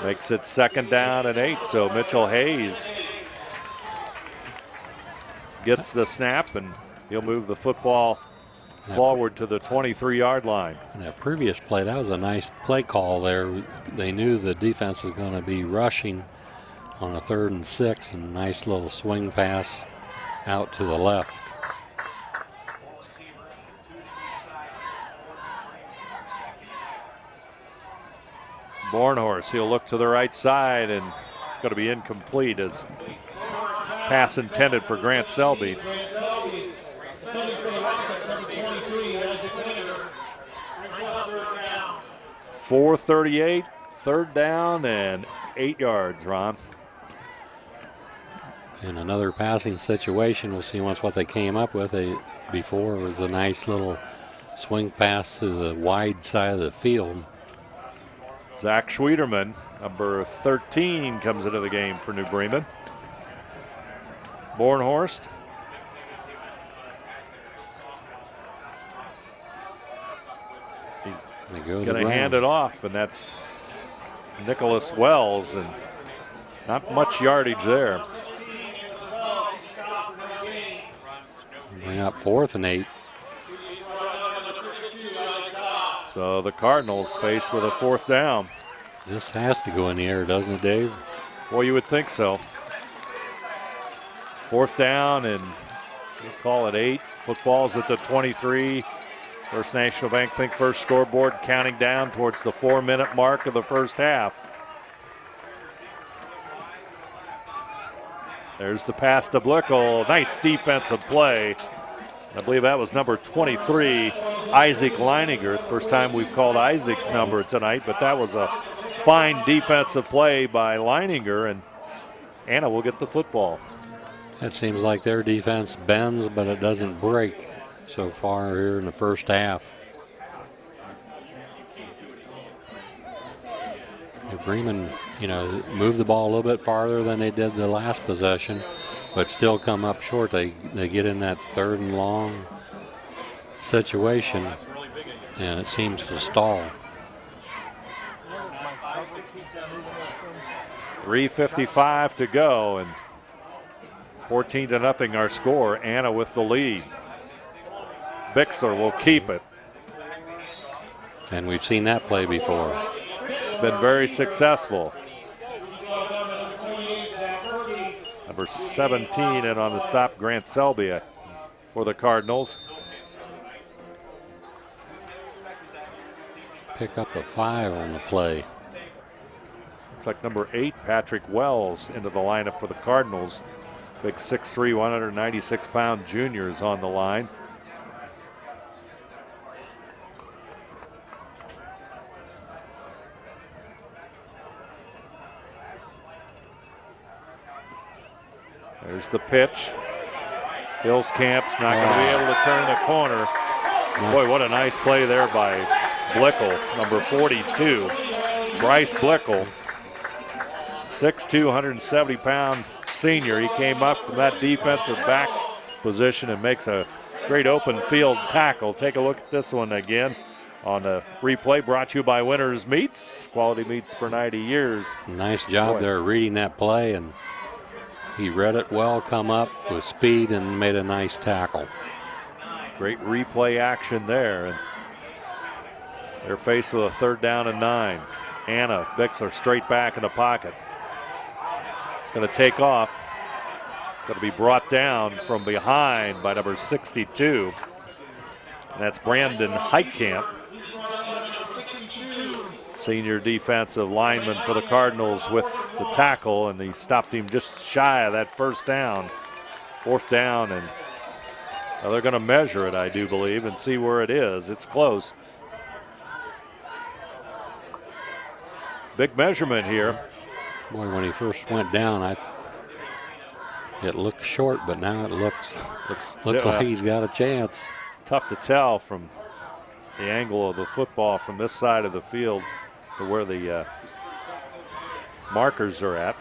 Makes it 2nd down and 8, so Mitchell Hayes gets the snap and he'll move the football forward to the 23-yard line. In that previous play, that was a nice play call there. They knew the defense was going to be rushing on a 3rd and 6, and nice little swing pass out to the left. Bornhorst, he'll look to the right side, and it's going to be incomplete as pass intended for Grant Selby. 4:38, 3rd down and 8 yards, Ron. In another passing situation, we'll see once what they came up with. Before was a nice little swing pass to the wide side of the field. Zach Schwieterman, number 13, comes into the game for New Bremen. Bornhorst. He's going to hand it off, and that's Nicholas Wells, and not much yardage there. Bring up 4th and 8. So the Cardinals faced with a 4th down. This has to go in the air, doesn't it, Dave? Well, you would think so. 4th down, and we'll call it 8. Football's at the 23. First National Bank Think First scoreboard counting down towards the 4-minute mark of the first half. There's the pass to Blickel. Nice defensive play. I believe that was number 23, Isaac Leininger. First time we've called Isaac's number tonight, but that was a fine defensive play by Leininger, and Anna will get the football. It seems like their defense bends, but it doesn't break so far here in the first half. Bremen, move the ball a little bit farther than they did the last possession, but still come up short. They get in that 3rd and long situation, and it seems to stall. 3:55 to go, and 14-0 our score. Anna with the lead. Bixler will keep it. And we've seen that play before. It's been very successful. Number 17 in on the stop, Grant Selby for the Cardinals. Pick up a 5 on the play. Looks like number 8, Patrick Wells, into the lineup for the Cardinals. Big 6'3", 196-pound junior is on the line. There's the pitch. Hillscamp's not going to be able to turn the corner. Boy, what a nice play there by Blickel, number 42. Bryce Blickel, 6'2", 170-pound senior. He came up from that defensive back position and makes a great open field tackle. Take a look at this one again on the replay, brought to you by Winners Meats. Quality meats for 90 years. Nice job there reading that play, and he read it well, come up with speed, and made a nice tackle. Great replay action there. And they're faced with a 3rd down and 9. Anna Bixler straight back in the pocket. Going to take off. Going to be brought down from behind by number 62. And that's Brandon Heitkamp, senior defensive lineman for the Cardinals, with the tackle, and he stopped him just shy of that first down. Fourth down, and they're going to measure it, I do believe, and see where it is. It's close. Big measurement here. Boy, when he first went down, it looked short, but now it looks like he's got a chance. It's tough to tell from the angle of the football from this side of the field to where the markers are at.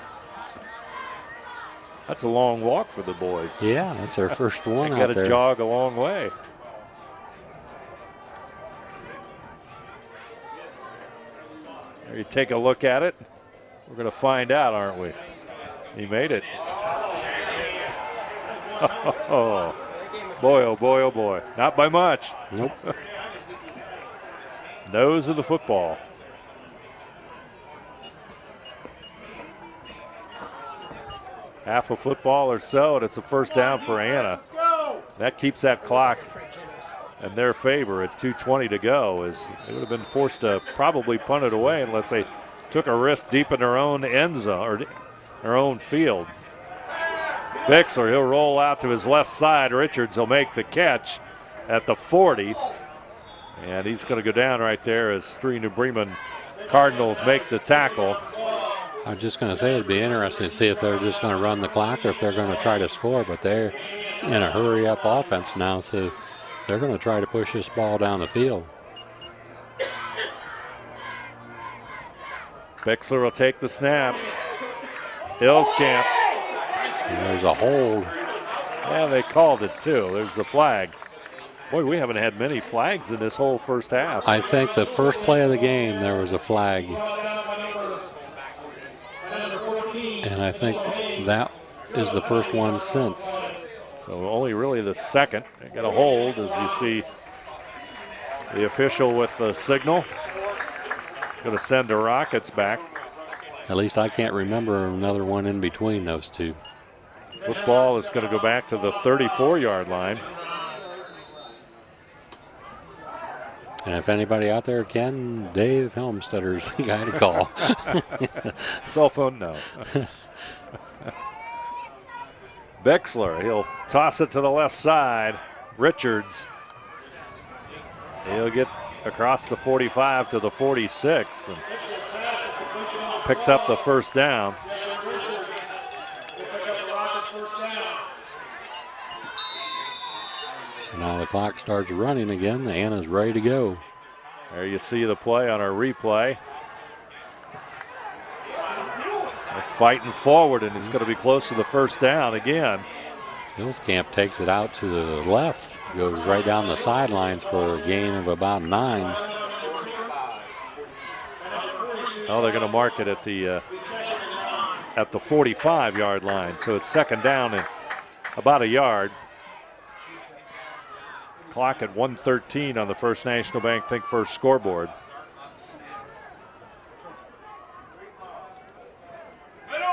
That's a long walk for the boys. Yeah, that's their first one they out there. Got to jog a long way. There you take a look at it. We're going to find out, aren't we? He made it. Oh, boy, oh boy, oh boy. Not by much. Nope. Nose of the football. Half a football or so, and it's a first down for Anna. That keeps that clock in their favor at 2:20 to go, as they would have been forced to probably punt it away unless they took a risk deep in their own end zone or their own field. Bixler, he'll roll out to his left side. Richards will make the catch at the 40. And he's going to go down right there as three New Bremen Cardinals make the tackle. I was just going to say it'd be interesting to see if they're just going to run the clock or if they're going to try to score, but they're in a hurry-up offense now, so they're going to try to push this ball down the field. Bixler will take the snap. Hillscamp. And there's a hold. Yeah, they called it too. There's the flag. Boy, we haven't had many flags in this whole first half. I think the first play of the game there was a flag. And I think that is the first one since. So only really the second. They got a hold, as you see the official with the signal. It's going to send the Rockets back. At least I can't remember another one in between those two. Football is going to go back to the 34-yard line. And if anybody out there can, Dave Helmstedter's the guy to call. Cell phone, no. Bixler, he'll toss it to the left side. Richards, he'll get across the 45 to the 46 and picks up the first down. So now the clock starts running again. Anna's ready to go. There you see the play on our replay. They're fighting forward, and it's going to be close to the first down again. Hillscamp takes it out to the left, goes right down the sidelines for a gain of about 9. Oh, they're going to mark it at the 45-yard line. So it's second down and about a yard. Clock at 1:13 on the First National Bank Think First scoreboard.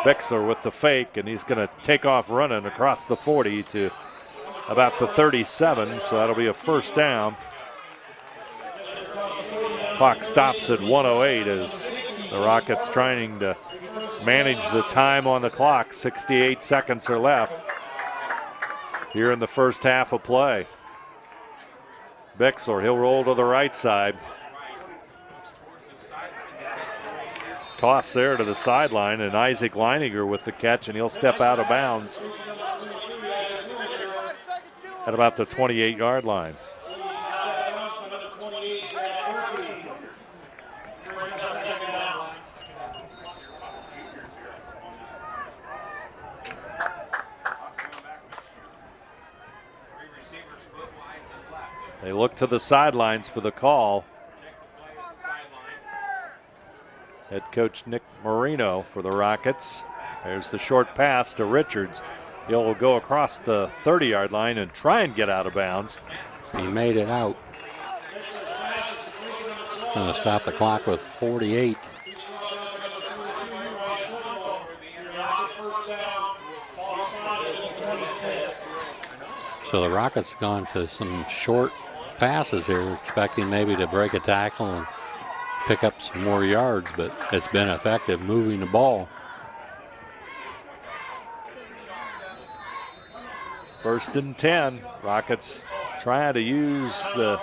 Bixler with the fake, and he's going to take off running across the 40 to about the 37, so that'll be a first down. Clock stops at 1:08 as the Rockets trying to manage the time on the clock. 68 seconds are left here in the first half of play. Bixler, he'll roll to the right side. Toss there to the sideline, and Isaac Leininger with the catch, and he'll step out of bounds at about the 28-yard line. They look to the sidelines for the call. Head coach Nick Marino for the Rockets. There's the short pass to Richards. He'll go across the 30-yard line and try and get out of bounds. He made it out. Going to stop the clock with 48. So the Rockets have gone to some short passes here, expecting maybe to break a tackle and pick up some more yards, but it's been effective moving the ball. First and 10. Rockets trying to use the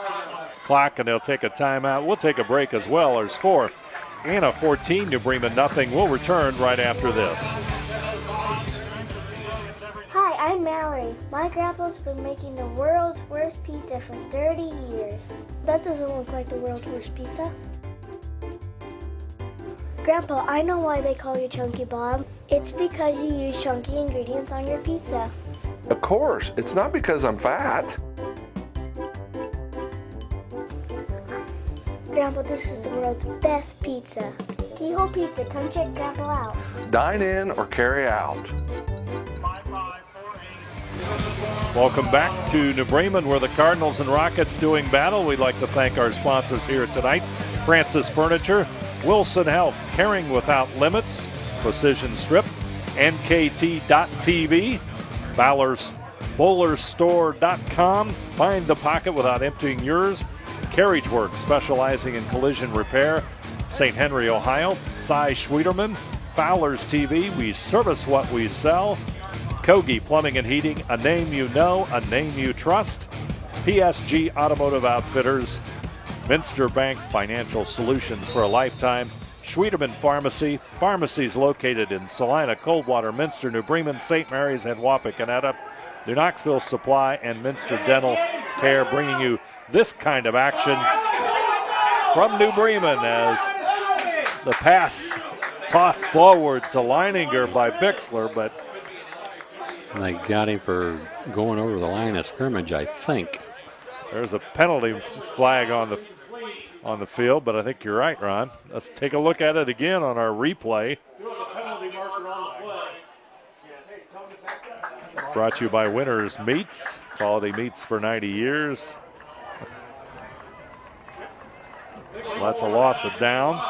clock, and they'll take a timeout. We'll take a break as well. Our score, Anna 14, New Bremen nothing. We'll return right after this. Hi, I'm Mallory. My grandpa's been making the world's worst pizza for 30 years. That doesn't look like the world's worst pizza. Grandpa, I know why they call you Chunky Bob. It's because you use chunky ingredients on your pizza. Of course, it's not because I'm fat. Grandpa, this is the world's best pizza. Keyhole Pizza, come check Grandpa out. Dine in or carry out. Welcome back to New Bremen, where the Cardinals and Rockets doing battle. We'd like to thank our sponsors here tonight. Francis Furniture, Wilson Health, Caring Without Limits, Precision Strip, NKT.TV, BowlerStore.com, Find the Pocket Without Emptying Yours, Carriage Works, specializing in collision repair, St. Henry, Ohio, Cy Schwieterman, Fowler's TV, we service what we sell, Kogi Plumbing and Heating, a name you know, a name you trust, PSG Automotive Outfitters, Minster Bank Financial Solutions for a lifetime, Schwieterman Pharmacy, pharmacies located in Salina, Coldwater, Minster, New Bremen, St. Mary's, and Wapakoneta, New Knoxville Supply, and Minster Dental Care, bringing you this kind of action from New Bremen as the pass tossed forward to Leininger by Bixler, but they got him for going over the line of scrimmage, I think. There's a penalty flag on the field, but I think you're right, Ron. Let's take a look at it again on our replay. Brought to you by Winners Meats, quality meats for 90 years. So that's a loss of down.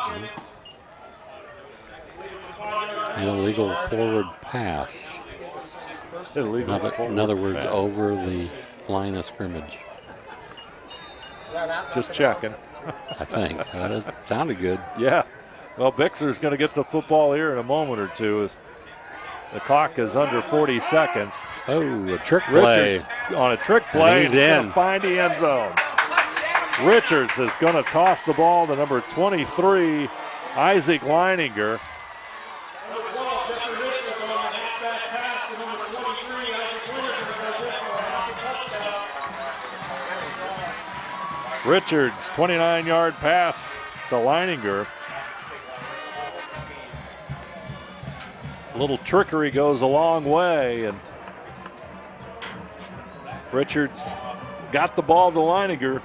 Illegal forward pass. In other words, over the line of scrimmage. Just checking. I think. That sounded good. Yeah. Well, Bixler's going to get the football here in a moment or two. The clock is under 40 seconds. Oh, a trick play. Richards on a trick play. He's in. Going to find the end zone. Richards is going to toss the ball to number 23, Isaac Leininger. Richards, 29-yard pass to Leininger. A little trickery goes a long way, and Richards got the ball to Leininger.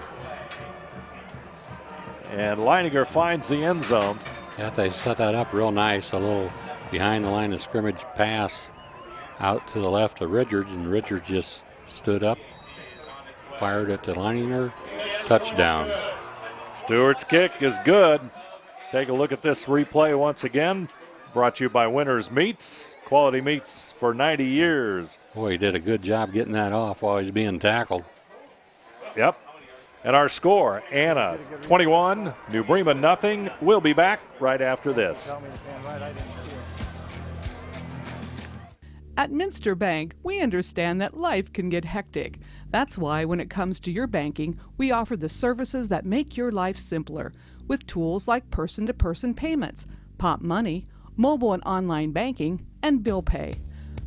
And Leininger finds the end zone. Yeah, they set that up real nice. A little behind the line of scrimmage pass out to the left of Richards, and Richards just stood up, fired it to Leininger. Touchdown. Stewart's kick is good. Take a look at this replay once again. Brought to you by Winners Meats, quality meats for 90 years. Boy, he did a good job getting that off while he's being tackled. Yep. And our score, Anna 21, New Bremen nothing. We'll be back right after this. At Minster Bank, we understand that life can get hectic. That's why when it comes to your banking, we offer the services that make your life simpler with tools like person-to-person payments, Pop Money, mobile and online banking, and bill pay.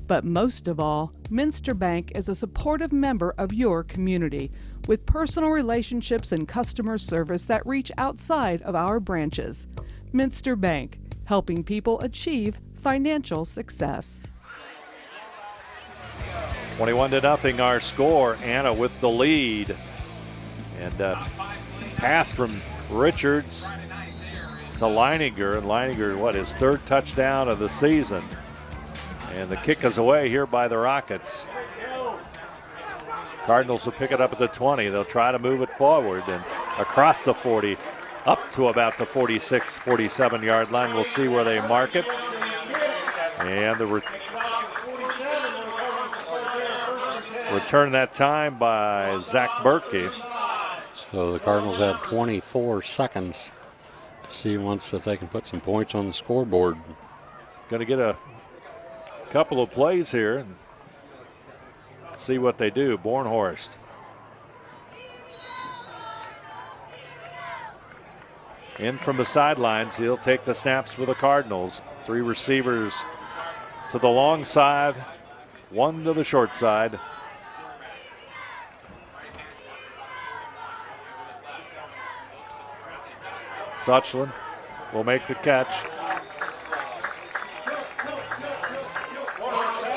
But most of all, Minster Bank is a supportive member of your community with personal relationships and customer service that reach outside of our branches. Minster Bank, helping people achieve financial success. 21-0 our score. Anna with the lead. And pass from Richards to Leininger. And Leininger, his third touchdown of the season. And the kick is away here by the Rockets. Cardinals will pick it up at the 20. They'll try to move it forward and across the 40, up to about the 46, 47-yard line. We'll see where they mark it. And the Return that time by Zach Berkey. So the Cardinals have 24 seconds to see once if they can put some points on the scoreboard. Going to get a couple of plays here and see what they do. Bornhorst. In from the sidelines, he'll take the snaps for the Cardinals. 3 receivers to the long side, 1 to the short side. Suchland will make the catch.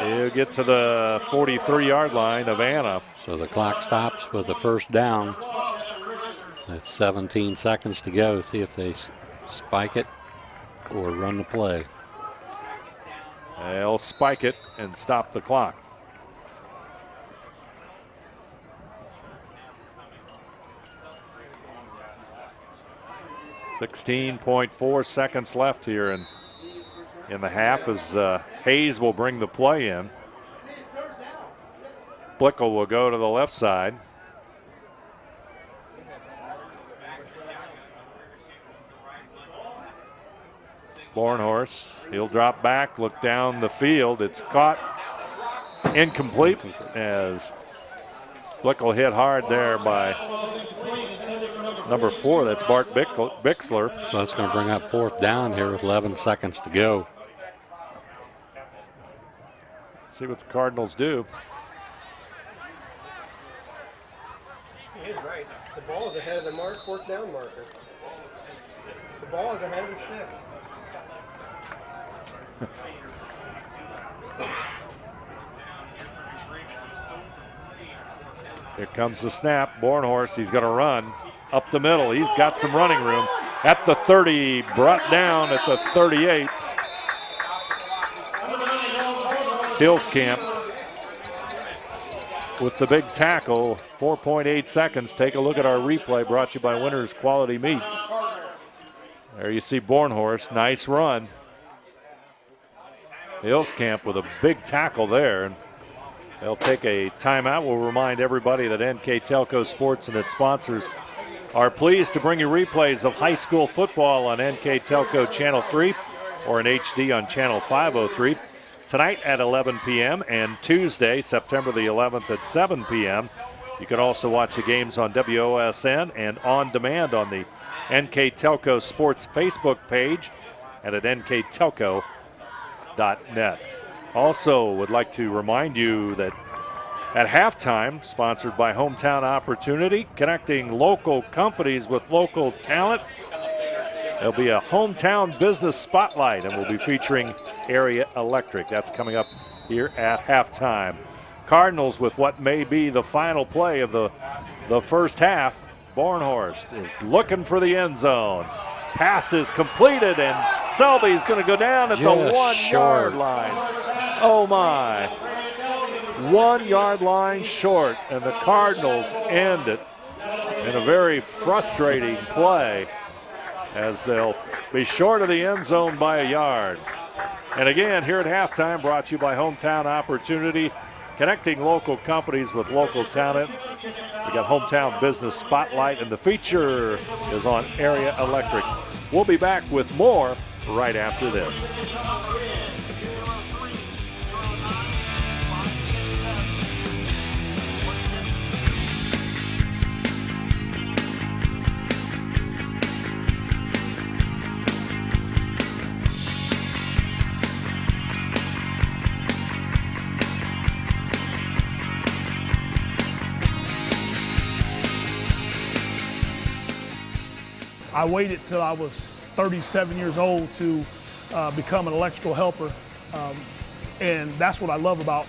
He'll get to the 43-yard line of Anna. So the clock stops with the first down. With 17 seconds to go. See if they spike it or run the play. They'll spike it and stop the clock. .4 seconds left here in the half as Hayes will bring the play in. Blickel will go to the left side. Bornhorst, he'll drop back, look down the field. It's caught incomplete as Blickel hit hard there by number 4. That's Bart Bixler. So that's going to bring up 4th down here with 11 seconds to go. Let's see what the Cardinals do. He is right. The ball is ahead of the 4th down marker. The ball is ahead of the sticks. Here comes the snap. Bornhorst, he's going to run up the middle. He's got some running room at the 30, brought down at the 38. Hillscamp with the big tackle, 4.8 seconds. Take a look at our replay brought to you by Winners Quality Meats. There you see Bornhorst, nice run. Hillscamp with a big tackle there. They'll take a timeout. We'll remind everybody that NKTelco Sports and its sponsors are pleased to bring you replays of high school football on NKTelco Channel 3 or in HD on Channel 503 tonight at 11 p.m. and Tuesday, September the 11th at 7 p.m. You can also watch the games on WOSN and on demand on the NKTelco Sports Facebook page and at nktelco.net. Also would like to remind you that at halftime, sponsored by Hometown Opportunity, connecting local companies with local talent, there'll be a hometown business spotlight, and we'll be featuring Area Electric. That's coming up here at halftime. Cardinals with what may be the final play of the first half. Bornhorst is looking for the end zone. Pass is completed, and Selby's going to go down at the 1-yard line. Oh, my. 1-yard line short, and the Cardinals end it in a very frustrating play as they'll be short of the end zone by a yard. And again, here at halftime, brought to you by Hometown Opportunity, connecting local companies with local talent. We got Hometown Business Spotlight, and the feature is on Area Electric. We'll be back with more right after this. I waited till I was 37 years old to become an electrical helper. And that's what I love about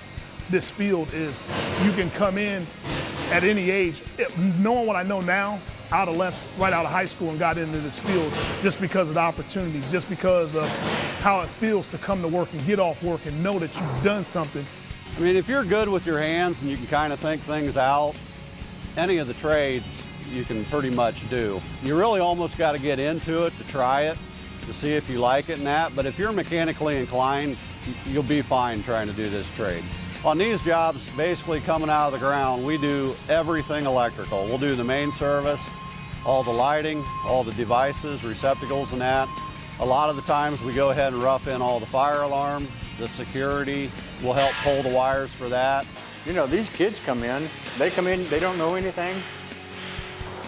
this field is you can come in at any age. Knowing what I know now, I'd have left right out of high school and got into this field just because of the opportunities, just because of how it feels to come to work and get off work and know that you've done something. I mean, if you're good with your hands and you can kind of think things out, any of the trades you can pretty much do. You really almost got to get into it to try it, to see if you like it and that, but if you're mechanically inclined, you'll be fine trying to do this trade. On these jobs, basically coming out of the ground, we do everything electrical. We'll do the main service, all the lighting, all the devices, receptacles and that. A lot of the times we go ahead and rough in all the fire alarm, the security. We'll help pull the wires for that. You know, these kids come in, they don't know anything,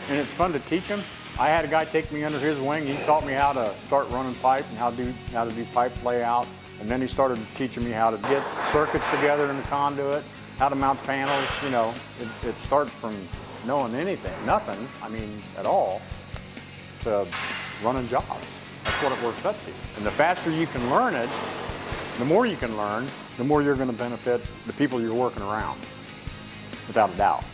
and it's fun to teach them. I had a guy take me under his wing. He taught me how to start running pipe and how to do pipe layout. And then he started teaching me how to get circuits together in the conduit, how to mount panels. You know, it starts from knowing nothing, at all, to running jobs. That's what it works up to. And the faster you can learn it, the more you can learn, the more you're going to benefit the people you're working around, without a doubt.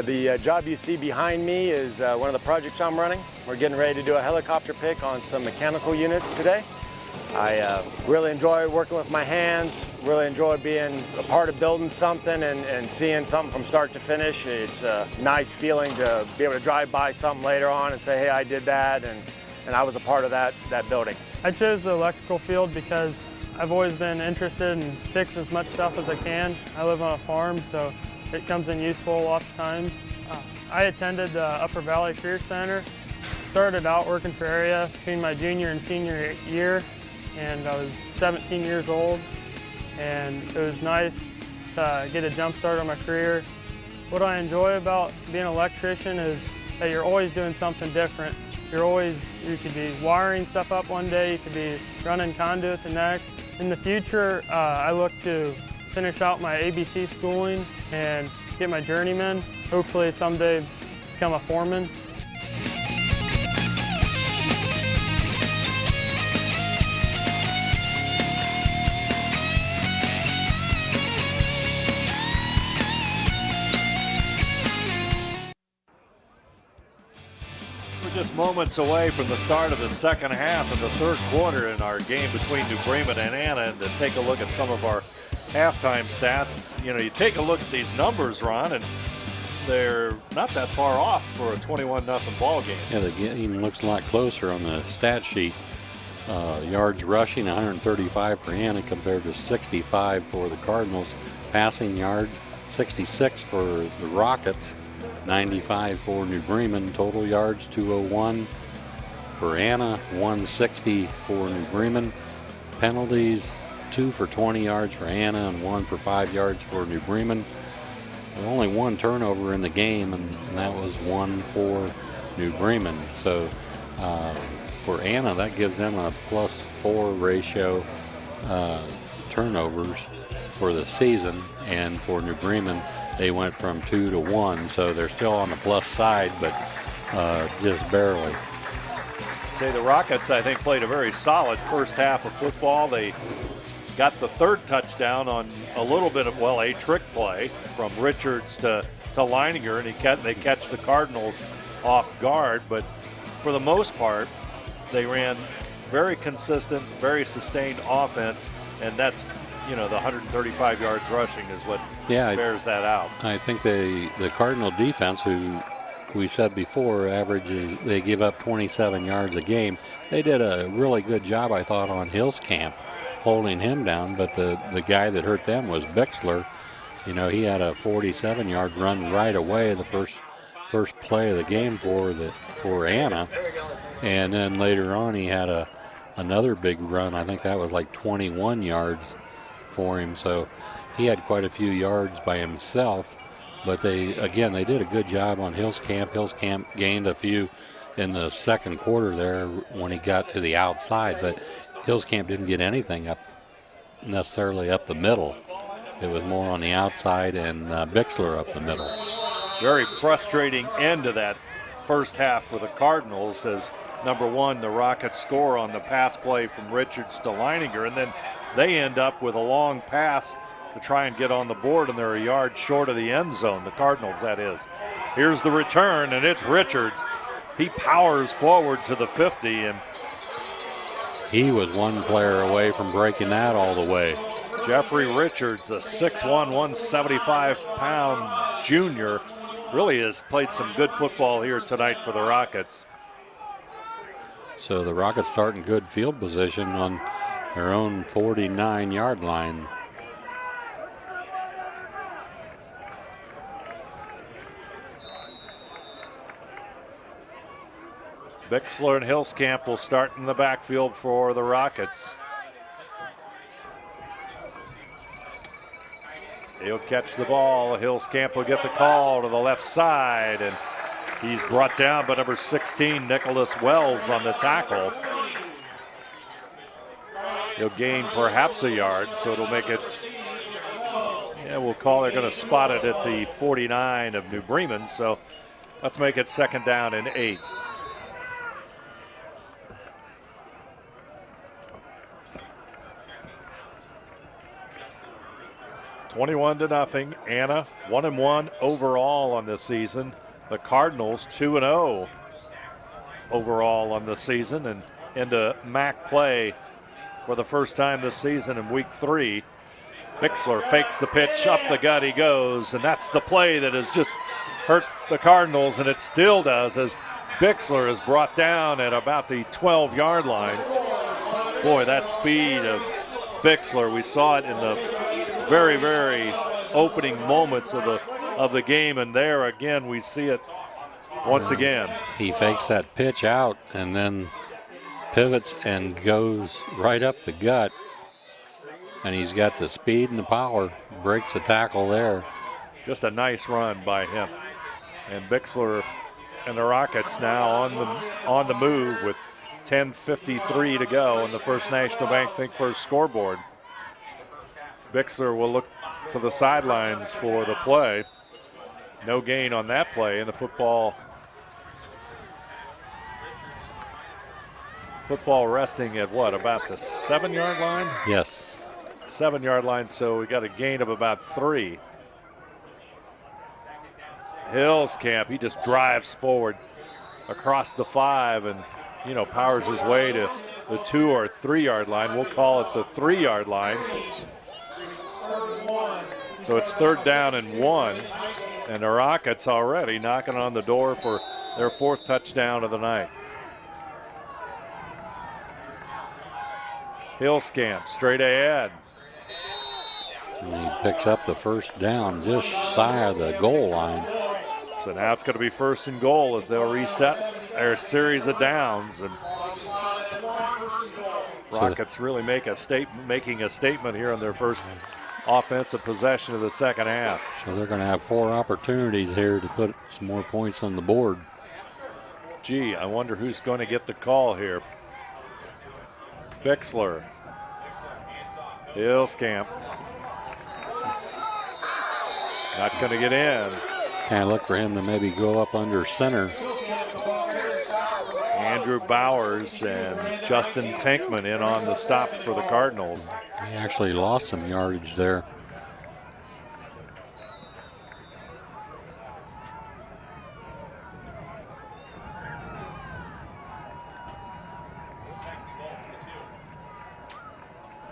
The job you see behind me is one of the projects I'm running. We're getting ready to do a helicopter pick on some mechanical units today. I really enjoy working with my hands, really enjoy being a part of building something and seeing something from start to finish. It's a nice feeling to be able to drive by something later on and say, hey, I did that, and I was a part of that building. I chose the electrical field because I've always been interested in fixing as much stuff as I can. I live on a farm, so it comes in useful lots of times. I attended the Upper Valley Career Center. Started out working for area between my junior and senior year, and I was 17 years old, and it was nice to get a jump start on my career. What I enjoy about being an electrician is that you're always doing something different. You could be wiring stuff up one day, you could be running conduit the next. In the future, I look to finish out my ABC schooling and get my journeyman. Hopefully someday become a foreman. Just moments away from the start of the second half of the third quarter in our game between New Bremen and Anna, and to take a look at some of our halftime stats. You know, you take a look at these numbers, Ron, and they're not that far off for a 21-0 ball game. Yeah, the game looks a lot closer on the stat sheet. Yards rushing, 135 for Anna compared to 65 for the Cardinals. Passing yards, 66 for the Rockets. 95 for New Bremen. Total yards, 201 for Anna, 160 for New Bremen. Penalties, 2 for 20 yards for Anna and 1 for 5 yards for New Bremen. Only one turnover in the game, and that was 1 for New Bremen. So for Anna, that gives them a +4 ratio turnovers for the season, and for New Bremen, they went from 2 to 1, so they're still on the plus side, but just barely. Say the Rockets, I think, played a very solid first half of football. They got the third touchdown on a little bit of, a trick play from Richards to Leininger, and they catch the Cardinals off guard. But for the most part, they ran very consistent, very sustained offense, and that's, the 135 yards rushing is what bears that out. I think the Cardinal defense, who we said before, they give up 27 yards a game. They did a really good job, I thought, on Hillscamp, holding him down, but the guy that hurt them was Bixler. He had a 47-yard run right away, the first play of the game for Anna, and then later on he had another big run. I think that was like 21 yards for him, so he had quite a few yards by himself. But they did a good job on Hillscamp. Hillscamp gained a few in the second quarter there when he got to the outside, but Hillscamp didn't get anything necessarily up the middle. It was more on the outside, and Bixler up the middle. Very frustrating end to that first half for the Cardinals, as number one, the Rockets score on the pass play from Richards to Leininger, and then they end up with a long pass to try and get on the board, and they're a yard short of the end zone, the Cardinals, that is. Here's the return, and it's Richards. He powers forward to the 50, and he was one player away from breaking that all the way. Jeffrey Richards, a 6'1", 175-pound junior, really has played some good football here tonight for the Rockets. So the Rockets start in good field position on their own 49-yard line. Bixler and Hillscamp will start in the backfield for the Rockets. He'll catch the ball. Hillscamp will get the call to the left side, and he's brought down by number 16, Nicholas Wells, on the tackle. He'll gain perhaps a yard, so it'll make it, we'll call, they're going to spot it at the 49 of New Bremen, so let's make it 2nd down and 8. (21-0). Anna 1-1 overall on this season. The Cardinals 2-0 overall on the season, and into MAC play for the first time this season in week 3. Bixler fakes the pitch, up the gut he goes, and that's the play that has just hurt the Cardinals, and it still does, as Bixler is brought down at about the 12-yard line. Boy, that speed of Bixler, we saw it in the very, very opening moments of the game, and there again we see it once again. He fakes that pitch out and then pivots and goes right up the gut, and he's got the speed and the power, breaks the tackle there. Just a nice run by him. And Bixler and the Rockets now on the move with 10:53 to go in the First National Bank Think First scoreboard. Bixler will look to the sidelines for the play. No gain on that play, and the football resting at what, about the 7-yard line? Yes. 7-yard line, so we got a gain of about 3. Hillscamp, he just drives forward across the 5 and, powers his way to the 2 or 3-yard line. We'll call it the 3-yard line. So it's 3rd down and 1, and the Rockets already knocking on the door for their 4th touchdown of the night. Hillscamp straight ahead. And he picks up the first down just shy of the goal line. So now it's going to be 1st and goal as they'll reset their series of downs, and Rockets really making a statement here on their first offensive possession of the second half. So they're going to have 4 opportunities here to put some more points on the board. Gee, I wonder who's going to get the call here. Bixler. Hillscamp. Not going to get in. Kind of look for him to maybe go up under center. Andrew Bowers and Justin Tankman in on the stop for the Cardinals. He actually lost some yardage there.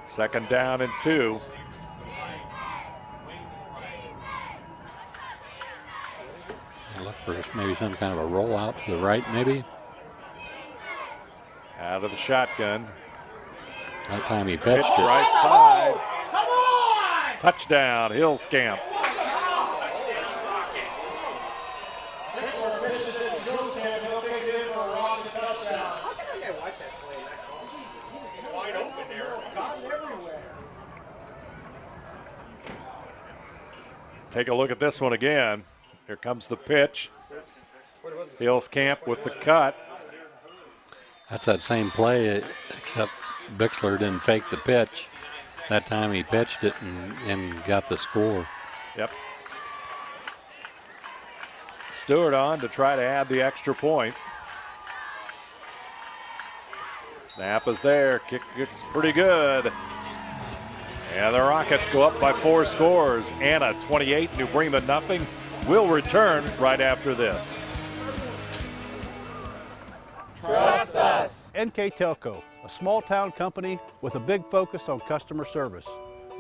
Second down and 2. Look for maybe some kind of a rollout to the right, maybe. Out of the shotgun. That time he pitched it. Right side. Come on! Touchdown, Hillscamp. Take a look at this one again. Here comes the pitch. Hillscamp with the cut. That's that same play, except Bixler didn't fake the pitch. That time he pitched it and got the score. Yep. Stewart on to try to add the extra point. Snap is there. Kick is pretty good. And the Rockets go up by 4 scores. Anna 28, New Bremen nothing. We'll return right after this. Trust us. NKTelco, a small-town company with a big focus on customer service.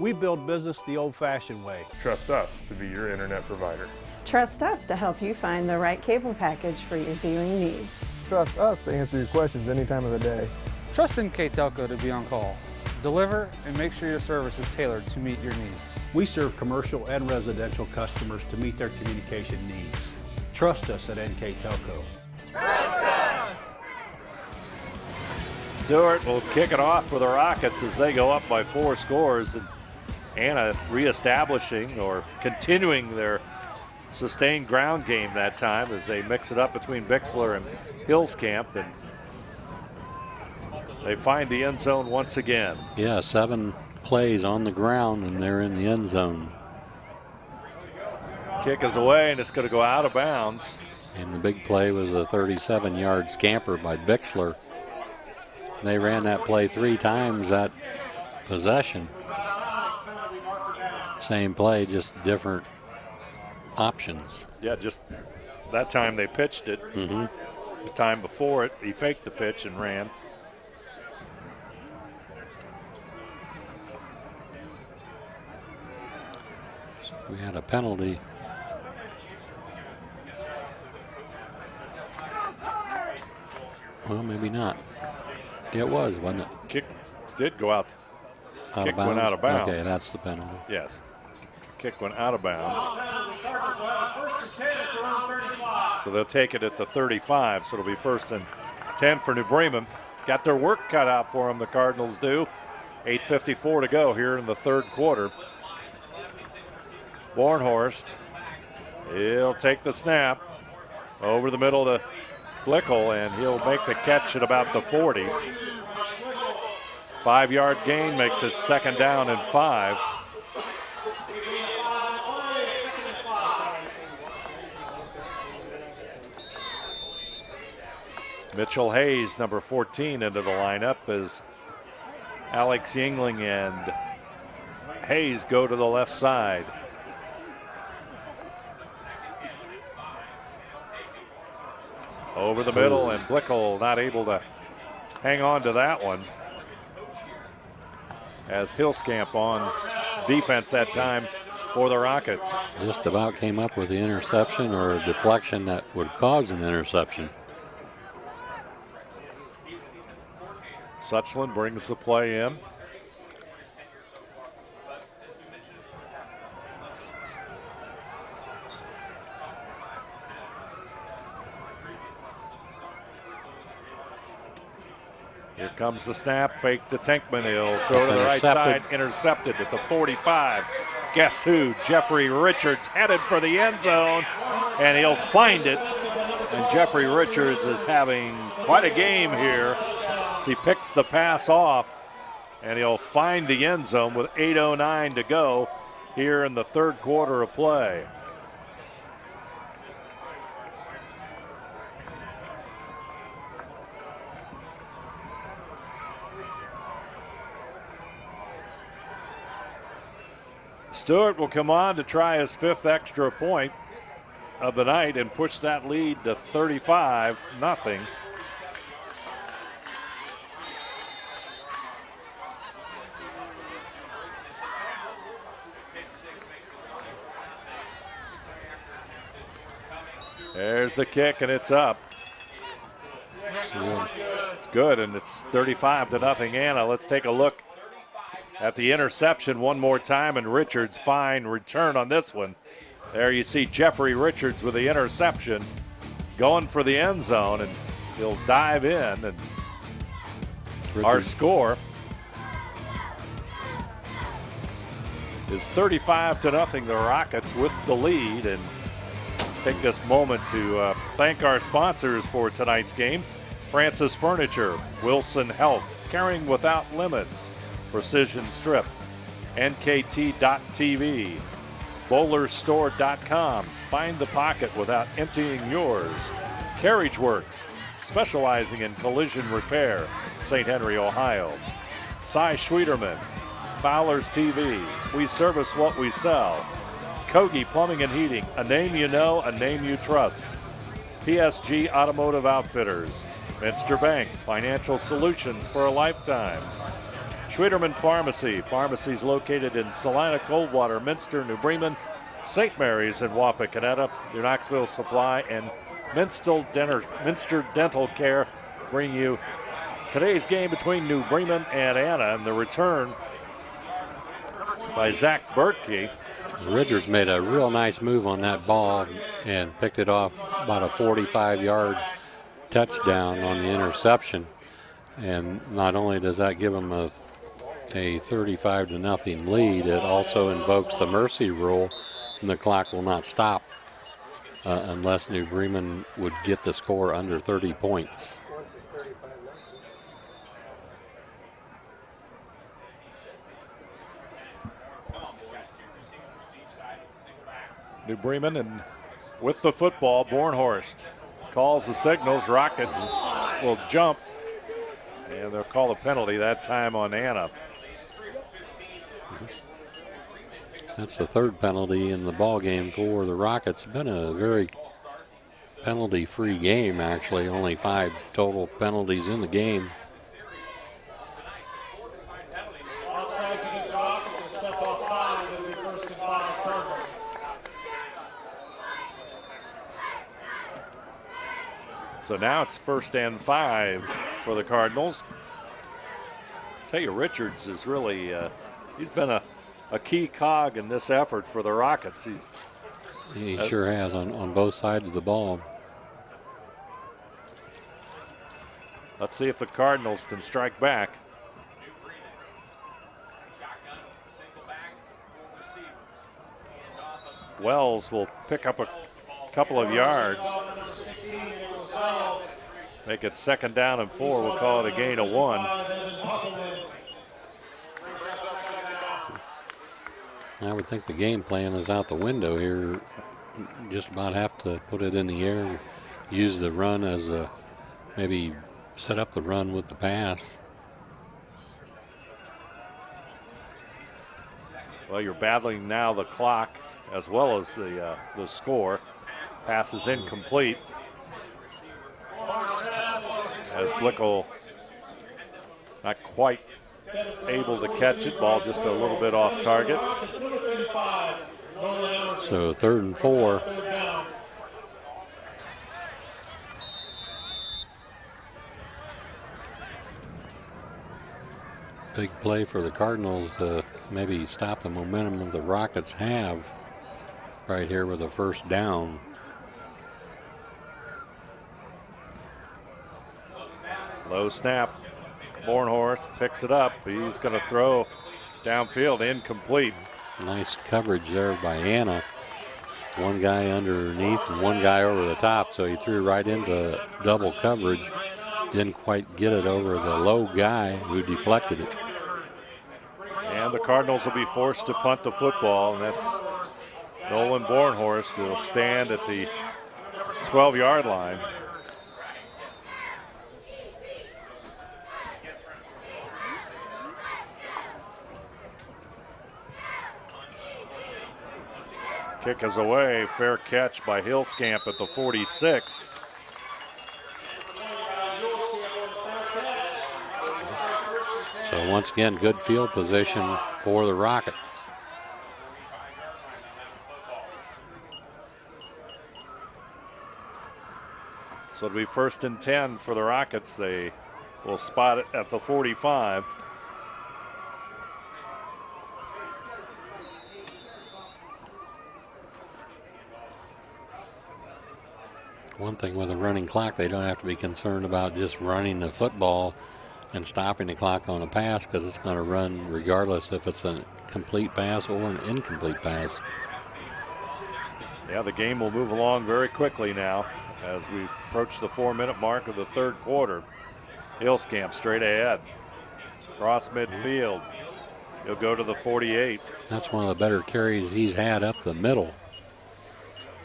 We build business the old-fashioned way. Trust us to be your internet provider. Trust us to help you find the right cable package for your viewing needs. Trust us to answer your questions any time of the day. Trust NKTelco to be on call. Deliver and make sure your service is tailored to meet your needs. We serve commercial and residential customers to meet their communication needs. Trust us at NKTelco. Stewart will kick it off for the Rockets as they go up by 4 scores. And Anna reestablishing or continuing their sustained ground game that time as they mix it up between Bixler and Hillscamp. And they find the end zone once again. Yeah, 7 plays on the ground, and they're in the end zone. Kick is away, and it's going to go out of bounds. And the big play was a 37-yard scamper by Bixler. They ran that play 3 times that possession. Same play, just different options. Yeah, just that time they pitched it. Mm-hmm. The time before it, he faked the pitch and ran. We had a penalty. Well, maybe not. It was, wasn't it? Kick did go out. Out Kick of bounds? went out of bounds. Okay, that's the penalty. Yes. Kick went out of bounds. So they'll take it at the 35, so it'll be 1st and 10 for New Bremen. Got their work cut out for them, the Cardinals do. 8:54 to go here in the 3rd quarter. Bornhorst, he'll take the snap over the middle to Blickel, and he'll make the catch at about the 40. 5-yard gain makes it 2nd down and 5. Mitchell Hayes, number 14, into the lineup as Alex Yingling and Hayes go to the left side. Over the middle, and Blickel not able to hang on to that one. As Hillscamp on defense that time for the Rockets. Just about came up with the interception or a deflection that would cause an interception. Suchland brings the play in. Here comes the snap, fake to Tinkman. He'll throw to the right side, intercepted at the 45. Guess who? Jeffrey Richards headed for the end zone, and he'll find it. And Jeffrey Richards is having quite a game here as he picks the pass off, and he'll find the end zone with 8:09 to go here in the 3rd quarter of play. Stewart will come on to try his 5th extra point of the night and push that lead to 35-0. There's the kick, and it's up. It's good, and it's 35-0 Anna. Let's take a look at the interception one more time, and Richards fine return on this one. There you see Jeffrey Richards with the interception going for the end zone, and he'll dive in. And our score is 35-0. The Rockets with the lead, and take this moment to thank our sponsors for tonight's game. Francis Furniture, Wilson Health, Caring Without Limits, Precision Strip, NKT.TV, BowlerStore.com, Find the Pocket without emptying yours, Carriage Works, specializing in collision repair, St. Henry, Ohio, Cy Schwederman, Fowler's TV, we service what we sell, Kogi Plumbing and Heating, a name you know, a name you trust, PSG Automotive Outfitters, Minster Bank, financial solutions for a lifetime, Schwederman Pharmacy, pharmacies located in Salina, Coldwater, Minster, New Bremen, St. Mary's, and Wapakoneta, your Knoxville Supply, and Minster Dental Care bring you today's game between New Bremen and Anna, and the return by Zach Bertke. Richards made a real nice move on that ball and picked it off about a 45-yard touchdown on the interception. And not only does that give him a 35-0 lead, it also invokes the mercy rule, and the clock will not stop unless New Bremen would get the score under 30 points. New Bremen, and with the football, Bornhorst calls the signals. Rockets will jump, and they'll call a penalty that time on Anna. That's the third penalty in the ball game for the Rockets. Been a very penalty-free game, actually. Only 5 total penalties in the game. So now it's 1st and 5 for the Cardinals. Tell you, Richards is really, he's been a key cog in this effort for the Rockets. He sure has on both sides of the ball. Let's see if the Cardinals can strike back. Wells will pick up a couple of yards. Make it 2nd down and 4. We'll call it a gain of 1. I would think the game plan is out the window here. Just about have to put it in the air, use the run as a, maybe set up the run with the pass. Well, you're battling now the clock as well as the score. Pass is incomplete, as Blickel not quite able to catch it. Ball just a little bit off target. So 3rd and 4. Big play for the Cardinals to maybe stop the momentum that the Rockets have right here with a 1st down. Low snap. Bornhorst picks it up. He's going to throw downfield, incomplete. Nice coverage there by Anna. One guy underneath and one guy over the top, so he threw right into double coverage. Didn't quite get it over the low guy who deflected it. And the Cardinals will be forced to punt the football, and that's Nolan Bornhorst. He'll stand at the 12-yard line. Kick is away. Fair catch by Hillscamp at the 46. So once again, good field position for the Rockets. So it'll be 1st and 10 for the Rockets. They will spot it at the 45. One thing with a running clock, they don't have to be concerned about just running the football and stopping the clock on a pass, because it's going to run regardless if it's a complete pass or an incomplete pass. Yeah, the game will move along very quickly now as we approach the 4-minute mark of the 3rd quarter. Hillscamp straight ahead. Cross midfield. He'll go to the 48. That's one of the better carries he's had up the middle.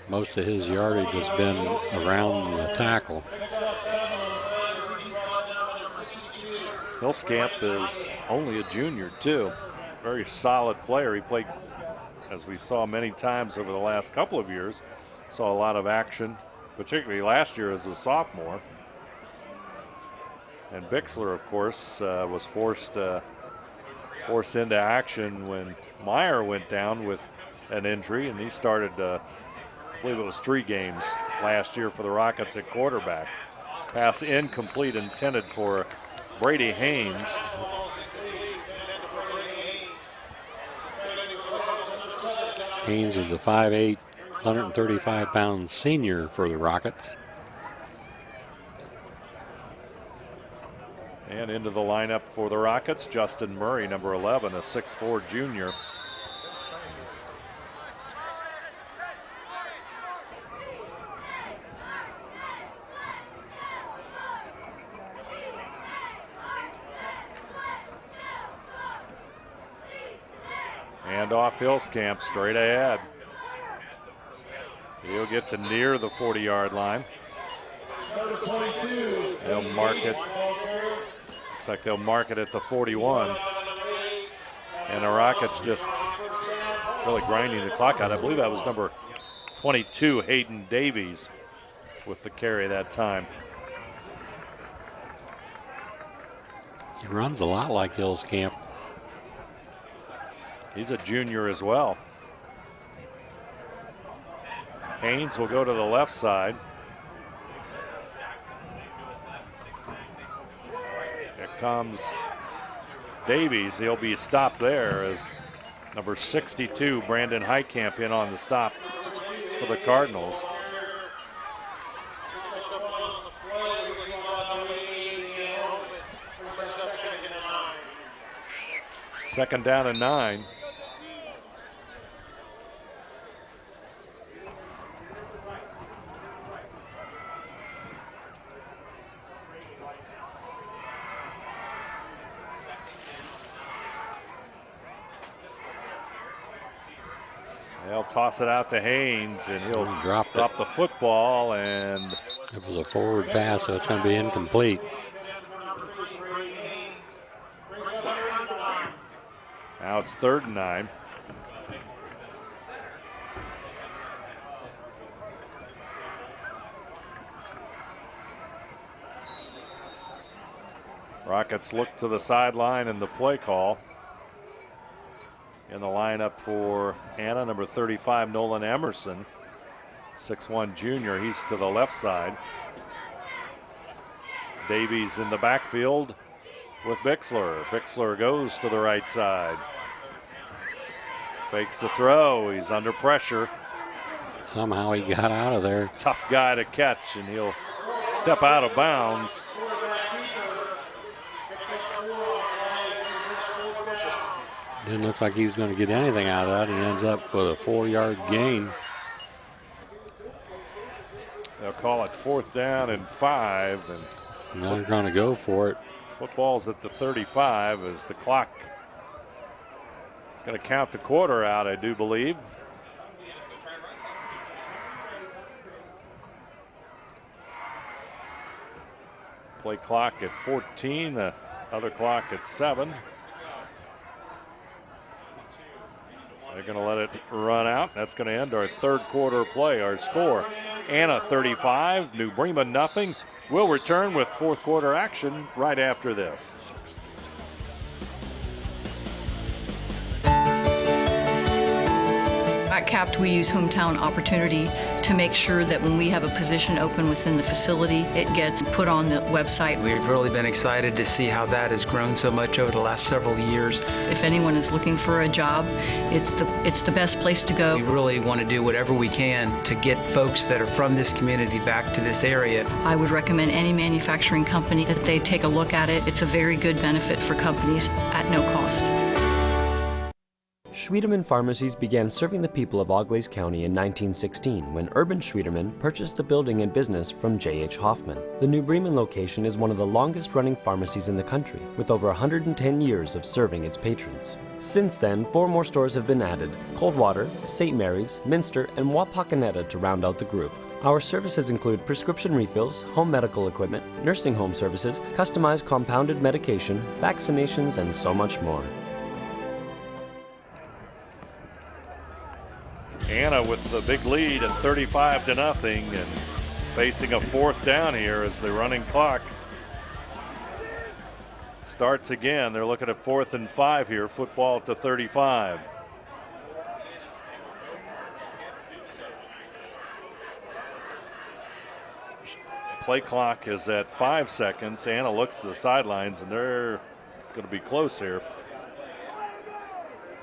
Most of his yardage has been around the tackle. Hillscamp is only a junior, too. Very solid player. He played, as we saw many times over the last couple of years, saw a lot of action, particularly last year as a sophomore. And Bixler, of course, was forced into action when Meyer went down with an injury, and he started, I believe it was 3 games last year for the Rockets at quarterback. Pass incomplete, intended for Brady Haynes. Haynes is a 5'8", 135-pound senior for the Rockets. And into the lineup for the Rockets, Justin Murray, number 11, a 6'4" junior. And off Hillscamp, straight ahead. He'll get to near the 40-yard line. They'll mark it. Looks like they'll mark it at the 41. And the Rockets just really grinding the clock out. I believe that was number 22, Hayden Davies, with the carry that time. He runs a lot like Hillscamp. He's a junior as well. Haynes will go to the left side. Here comes Davies. He'll be stopped there as number 62, Brandon Heitkamp, in on the stop for the Cardinals. Second down and 9. They'll toss it out to Haynes, and he'll drop the football, and it was a forward pass, so it's going to be incomplete. Now it's 3rd and 9. Rockets look to the sideline in the play call. In the lineup for Anna, number 35, Nolan Emerson, 6'1" junior. He's to the left side. Davies in the backfield with Bixler. Bixler goes to the right side. Fakes the throw. He's under pressure. Somehow he got out of there. Tough guy to catch, and he'll step out of bounds. Didn't look like he was going to get anything out of that. He ends up with a 4-yard gain. They'll call it 4th down and 5. And now they're going to go for it. Football's at the 35 as the clock going to count the quarter out, I do believe. Play clock at 14, the other clock at 7. They're going to let it run out. That's going to end our 3rd quarter play. Our score, Anna 35, New Bremen nothing. We'll return with 4th quarter action right after this. At CAPT, we use hometown opportunity to make sure that when we have a position open within the facility, it gets put on the website. We've really been excited to see how that has grown so much over the last several years. If anyone is looking for a job, it's the best place to go. We really want to do whatever we can to get folks that are from this community back to this area. I would recommend any manufacturing company that they take a look at it. It's a very good benefit for companies at no cost. Schwiedemann Pharmacies began serving the people of Auglaize County in 1916 when Urban Schwiedemann purchased the building and business from J.H. Hoffman. The New Bremen location is one of the longest-running pharmacies in the country, with over 110 years of serving its patrons. Since then, 4 more stores have been added: Coldwater, St. Mary's, Minster, and Wapakoneta to round out the group. Our services include prescription refills, home medical equipment, nursing home services, customized compounded medication, vaccinations, and so much more. Anna with the big lead at 35-0 and facing a 4th down here as the running clock starts again. They're looking at 4th and 5 here, football at the 35. Play clock is at 5 seconds. Anna looks to the sidelines, and they're going to be close here.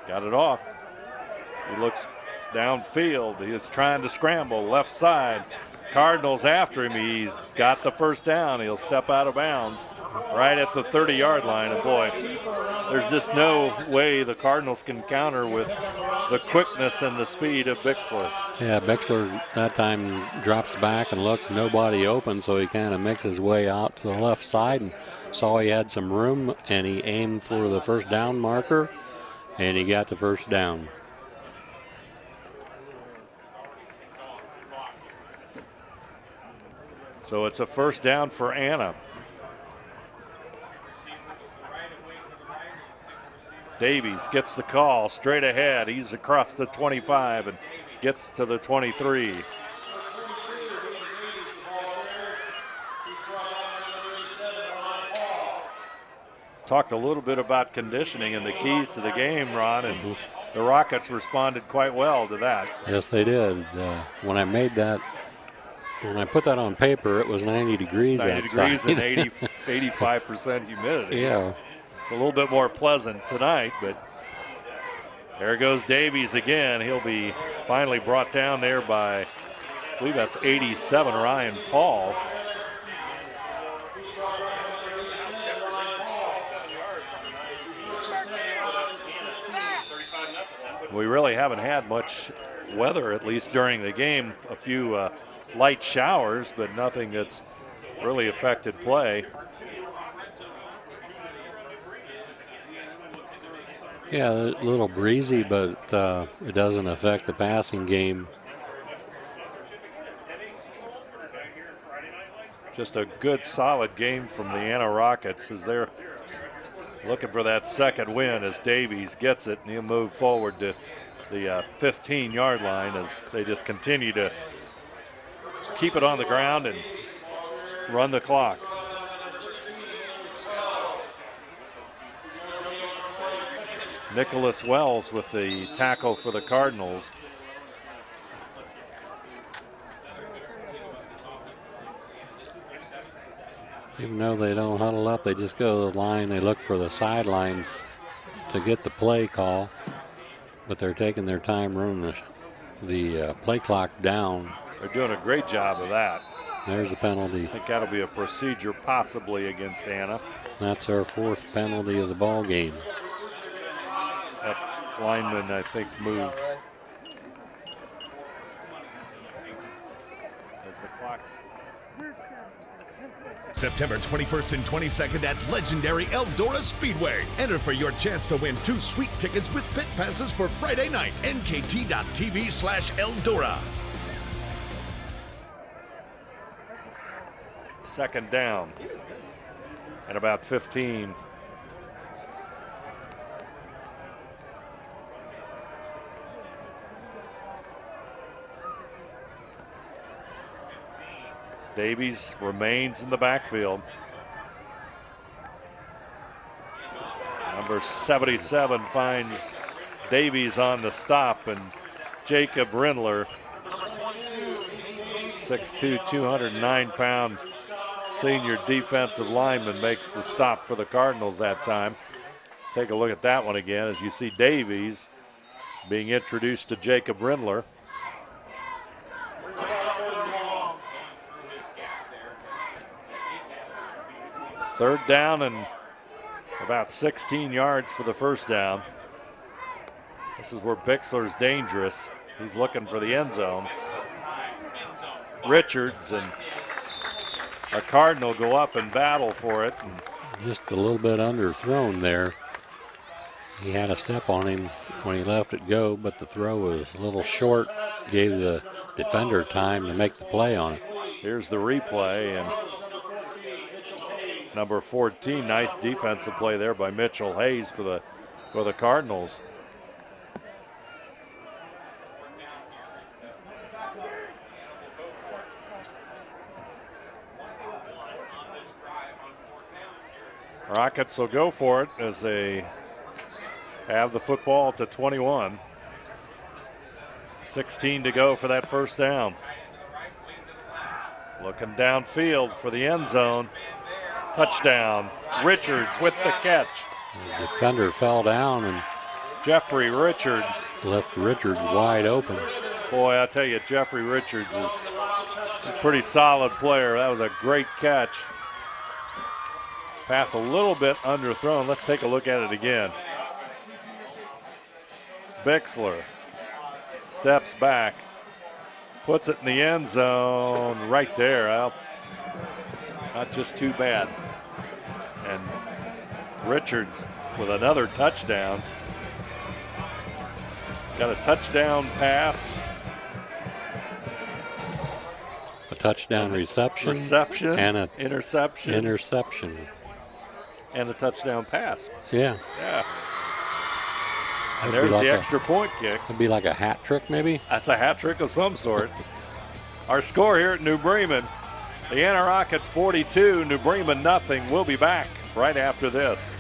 Got it off. He looks downfield. He is trying to scramble left side. Cardinals after him. He's got the first down. He'll step out of bounds right at the 30-yard line. And boy, there's just no way the Cardinals can counter with the quickness and the speed of Bixler. Yeah, Bixler that time drops back and looks, nobody open, so he kind of makes his way out to the left side and saw he had some room, and he aimed for the first down marker, and he got the first down. So it's a first down for Anna. Davies gets the call straight ahead. He's across the 25 and gets to the 23. Talked a little bit about conditioning and the keys to the game, Ron, and the Rockets responded quite well to that. Yes, they did. When I made that, when I put that on paper, it was 90 degrees 90 outside. degrees and 85% humidity. Yeah. It's a little bit more pleasant tonight, but there goes Davies again. He'll be finally brought down there by, I believe that's 87, Ryan Paul. We really haven't had much weather, at least during the game. A few light showers, but nothing that's really affected play. Yeah, a little breezy, but it doesn't affect the passing game. Just a good, solid game from the Anna Rockets as they're looking for that second win as Davies gets it, and he'll move forward to the 15-yard line as they just continue to keep it on the ground and run the clock. Nicholas Wells with the tackle for the Cardinals. Even though they don't huddle up, they just go to the line. They look for the sidelines to get the play call, but they're taking their time running the play clock down. They're doing a great job of that. There's a penalty. I think that'll be a procedure possibly against Anna. That's our fourth penalty of the ball game. That lineman, I think, moved. As the clock. September 21st and 22nd at legendary Eldora Speedway. Enter for your chance to win 2 sweet tickets with pit passes for Friday night. NKT.TV/Eldora. Second down at about 15. Davies remains in the backfield. Number 77 finds Davies on the stop, and Jacob Rindler, 6'2", 209-pound senior defensive lineman, makes the stop for the Cardinals that time. Take a look at that one again as you see Davies being introduced to Jacob Rindler. Third down and about 16 yards for the first down. This is where Bixler's dangerous. He's looking for the end zone. Richards and a Cardinal go up and battle for it. And just a little bit underthrown there. He had a step on him when he left it go, but the throw was a little short, gave the defender time to make the play on it. Here's the replay, and number 14, nice defensive play there by Mitchell Hayes for the Cardinals. Rockets will go for it as they have the football at the 21. 16 to go for that first down. Looking downfield for the end zone. Touchdown. Richards with the catch. The defender fell down and Jeffrey Richards left Richards wide open. Boy, I tell you, Jeffrey Richards is a pretty solid player. That was a great catch. Pass a little bit underthrown. Let's take a look at it again. Bixler steps back, puts it in the end zone right there. Well, not just too bad. And Richards with another touchdown. Got a touchdown pass. A touchdown reception. And an interception. And a touchdown pass. Yeah. Yeah. And there's the extra point kick. It'd be like a hat trick, maybe? That's a hat trick of some sort. Our score here at New Bremen, the Anna Rockets 42, New Bremen nothing. We'll be back right after this.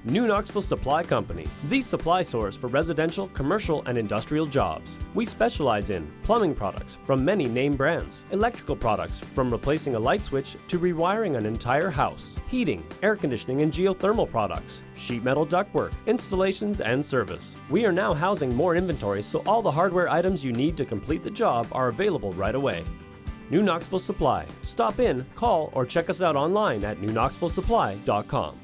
New Knoxville Supply Company, the supply source for residential, commercial, and industrial jobs. We specialize in plumbing products from many name brands, electrical products from replacing a light switch to rewiring an entire house, heating, air conditioning, and geothermal products, sheet metal ductwork, installations, and service. We are now housing more inventory, so all the hardware items you need to complete the job are available right away. New Knoxville Supply. Stop in, call, or check us out online at newknoxvillesupply.com.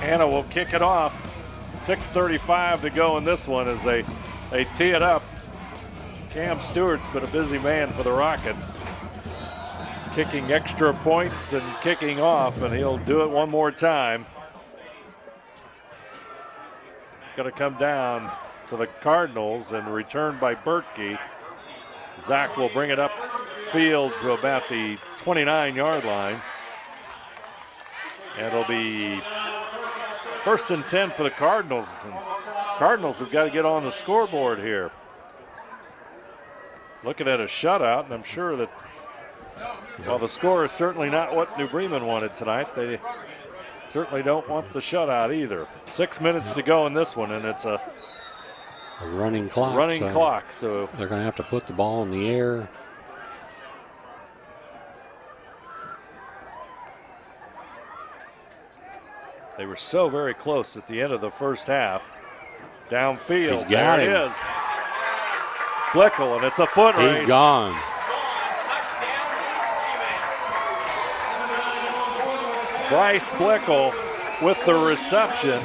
Anna will kick it off. 6:35 to go in this one as they tee it up. Cam Stewart's been a busy man for the Rockets. Kicking extra points and kicking off, and he'll do it one more time. It's going to come down to the Cardinals and returned by Berkey. Zach will bring it up field to about the 29-yard line. And it'll be 1st and 10 for the Cardinals. And Cardinals have got to get on the scoreboard here. Looking at a shutout, and I'm sure that, well, the score is certainly not what New Bremen wanted tonight. They certainly don't want the shutout either. 6 minutes to go in this one, and it's a running clock. So they're going to have to put the ball in the air. They were so very close at the end of the first half. Downfield, He's got there him. it is. Blickel, and it's a foot race. He's gone. Bryce Blickel with the reception.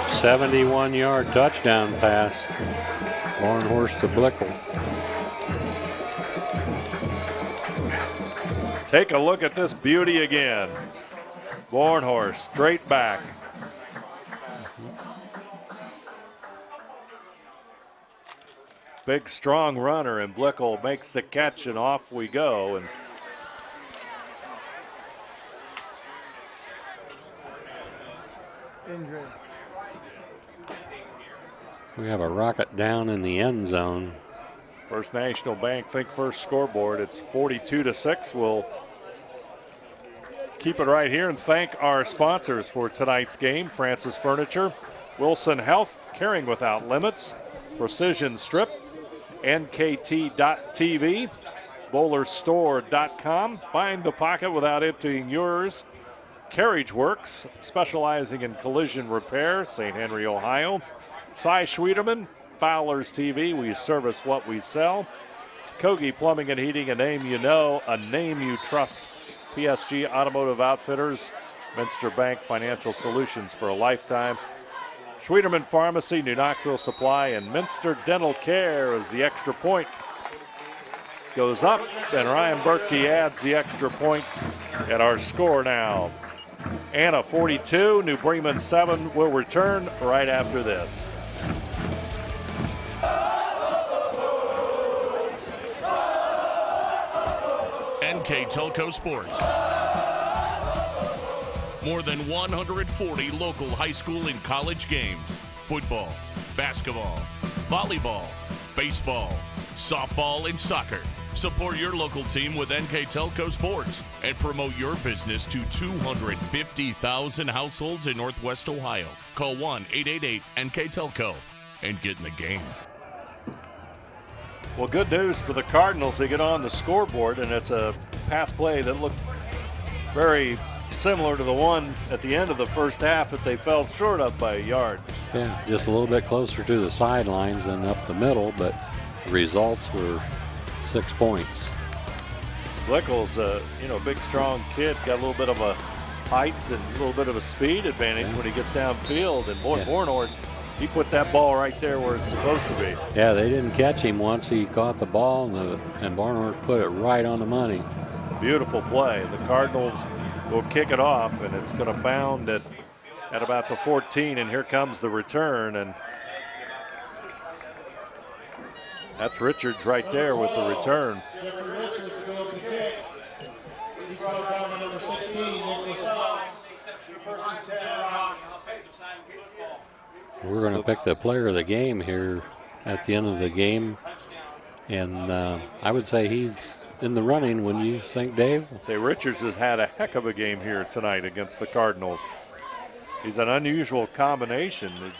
71-yard touchdown pass. Horse to Blickel. Take a look at this beauty again. Bornhorst straight back. Big strong runner, and Blickel makes the catch, and off we go. And we have a Rocket down in the end zone. First National Bank Think First scoreboard. It's 42-6. We'll keep it right here and thank our sponsors for tonight's game. Francis Furniture, Wilson Health, Caring Without Limits, Precision Strip, NKT.TV, BowlerStore.com, Find the Pocket Without Emptying Yours, Carriage Works, specializing in collision repair, St. Henry, Ohio, Cy Schwieterman, Fowler's TV, we service what we sell, Kogi Plumbing and Heating, a name you know, a name you trust, PSG Automotive Outfitters, Minster Bank Financial Solutions for a lifetime, Schwieterman Pharmacy, New Knoxville Supply, and Minster Dental Care as the extra point goes up, and Ryan Berkey adds the extra point at our score now. Anna 42, New Bremen 7 will return right after this. NKTelco Sports. More than 140 local high school and college games. Football, basketball, volleyball, baseball, softball, and soccer. Support your local team with NKTelco Sports and promote your business to 250,000 households in Northwest Ohio. Call 1-888-NKTelco and get in the game. Well, good news for the Cardinals. They get on the scoreboard, and it's a pass play that looked very similar to the one at the end of the first half that they fell short of by a yard. Yeah, just a little bit closer to the sidelines than up the middle, but the results were 6 points. Glickle's a big, strong kid, got a little bit of a height and a little bit of a speed advantage when he gets downfield. And boy, Bornhorst, he put that ball right there where it's supposed to be. Yeah, they didn't catch him once he caught the ball, and Bornhorst put it right on the money. Beautiful play. The Cardinals will kick it off, and it's going to bound at about the 14, and here comes the return, and that's Richards right there with the return. We're going to pick the player of the game here at the end of the game, and I would say he's in the running. When you think, Dave? I'd say Richards has had a heck of a game here tonight against the Cardinals. He's an unusual combination. He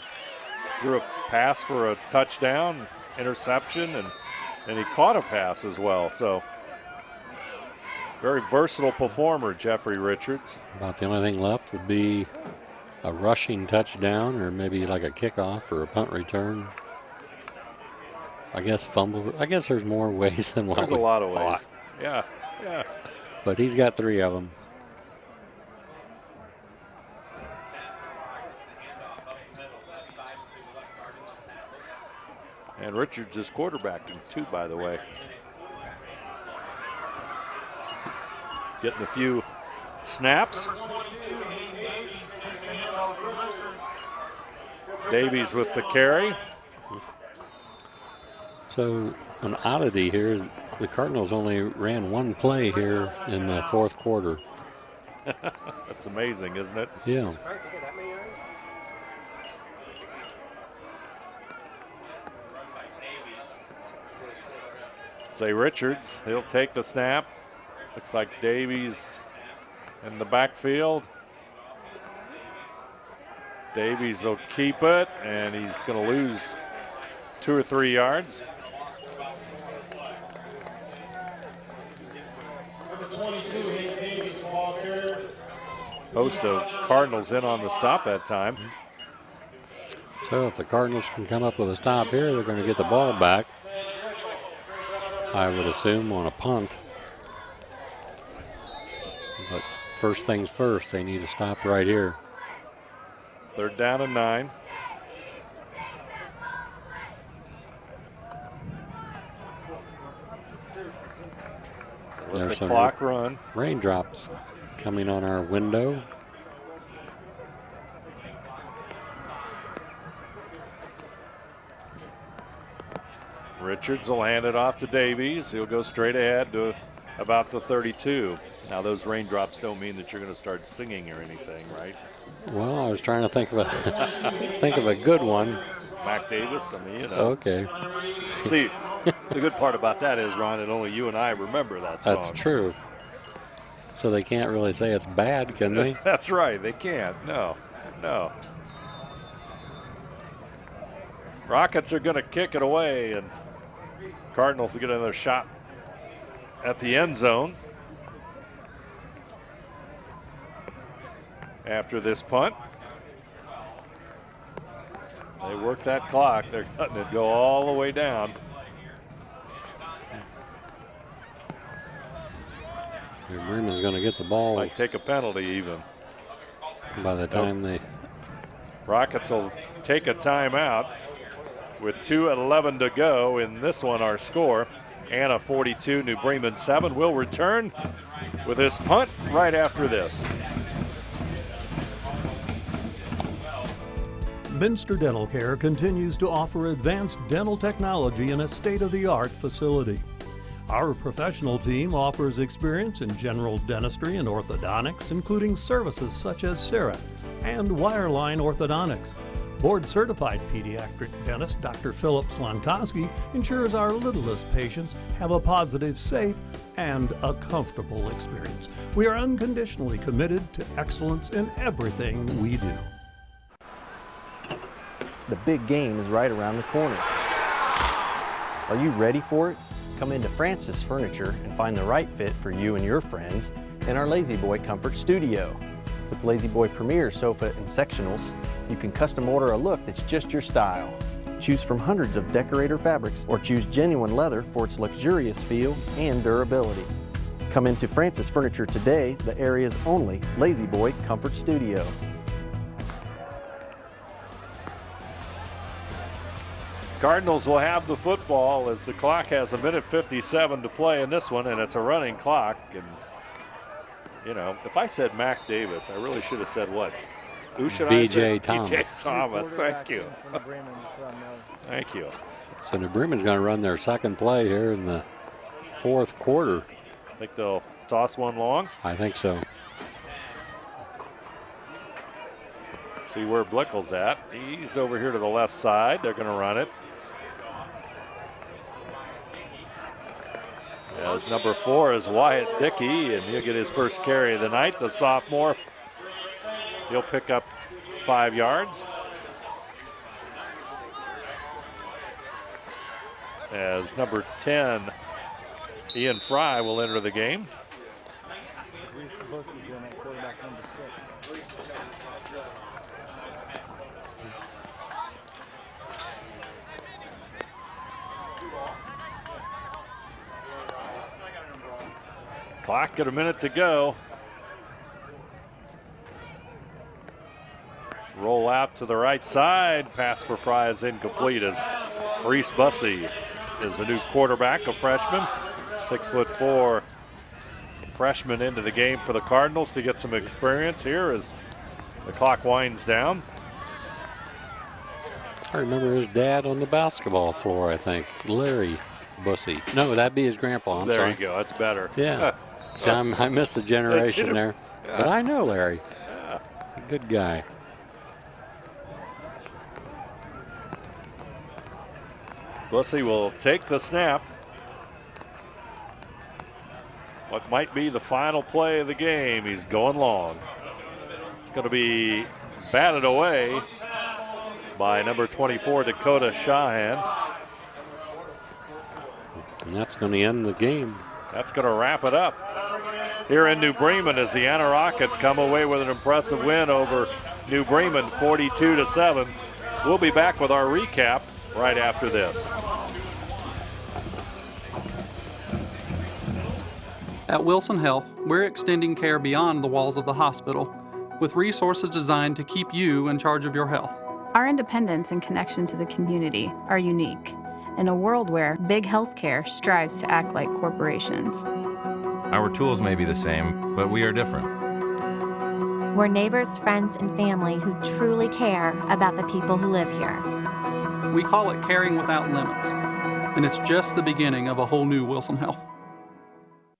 threw a pass for a touchdown, interception, and he caught a pass as well. So very versatile performer, Jeffrey Richards. About the only thing left would be a rushing touchdown, or maybe like a kickoff or a punt return. I guess fumble. I guess there's more ways than what there's a lot of ways. Yeah. But he's got 3 of them. And Richards is quarterbacking too, by the way. Getting a few snaps. Davies with the carry. So an oddity here, the Cardinals only ran 1 play here in the 4th quarter. That's amazing, isn't it? Yeah. Say Richards, he'll take the snap. Looks like Davies in the backfield. Davies will keep it, and he's going to lose 2 or 3 yards. Host of Cardinals in on the stop that time. So if the Cardinals can come up with a stop here, they're going to get the ball back, I would assume, on a punt. But first things first, they need to stop right here. 3rd down and 9. There's the clock run. Raindrops coming on our window. Richards will hand it off to Davies. He'll go straight ahead to about the 32. Now those raindrops don't mean that you're going to start singing or anything, right? Well, I was trying to think of a good one. Mac Davis, I mean, Okay. See, the good part about that is, Ron, that only you and I remember that song. That's true. So they can't really say it's bad, can they? That's right. They can't. No. Rockets are going to kick it away, and Cardinals will get another shot at the end zone after this punt. They work that clock. They're letting it go all the way down. Bremen's going to get the ball. Might take a penalty even. By the time Rockets will take a timeout with 2:11 to go in this one, our score. Anna 42, New Bremen 7. We'll return with this punt right after this. Minster Dental Care continues to offer advanced dental technology in a state-of-the-art facility. Our professional team offers experience in general dentistry and orthodontics, including services such as CERA and wireline orthodontics. Board-certified pediatric dentist Dr. Philip Slonkowski ensures our littlest patients have a positive, safe, and a comfortable experience. We are unconditionally committed to excellence in everything we do. The big game is right around the corner. Are you ready for it? Come into Francis Furniture and find the right fit for you and your friends in our Lazy Boy Comfort Studio. With Lazy Boy Premier sofa and sectionals, you can custom order a look that's just your style. Choose from hundreds of decorator fabrics or choose genuine leather for its luxurious feel and durability. Come into Francis Furniture today, the area's only Lazy Boy Comfort Studio. Cardinals will have the football as the clock has 1:57 to play in this one, and it's a running clock. And you know, if I said Mac Davis, I really should have said what? Who should I say? B.J. Thomas. B.J. Thomas, thank you. Thank you. So New Bremen's going to run their second play here in the fourth quarter. Think they'll toss one long? I think so. See where Blickel's at. He's over here to the left side. They're going to run it. As number 4 is Wyatt Dickey, and he'll get his first carry of the night. The sophomore, he'll pick up 5 yards. As number 10, Ian Fry, will enter the game. Clock at a minute to go. Roll out to the right side. Pass for Fry is incomplete as Reese Bussey is the new quarterback, a freshman. 6'4" freshman into the game for the Cardinals to get some experience here as the clock winds down. I remember his dad on the basketball floor, I think. Larry Bussey. No, that'd be his grandpa. I'm there sorry. You go. That's better. Yeah. See, I missed a generation there. Yeah. But I know Larry. Yeah. Good guy. Bussey will take the snap. What might be the final play of the game. He's going long. It's going to be batted away by number 24, Dakota Shahan. And that's going to end the game. That's going to wrap it up here in New Bremen as the Anna Rockets come away with an impressive win over New Bremen, 42-7. We'll be back with our recap right after this. At Wilson Health, we're extending care beyond the walls of the hospital with resources designed to keep you in charge of your health. Our independence and connection to the community are unique in a world where big healthcare strives to act like corporations. Our tools may be the same, but we are different. We're neighbors, friends, and family who truly care about the people who live here. We call it caring without limits, and it's just the beginning of a whole new Wilson Health.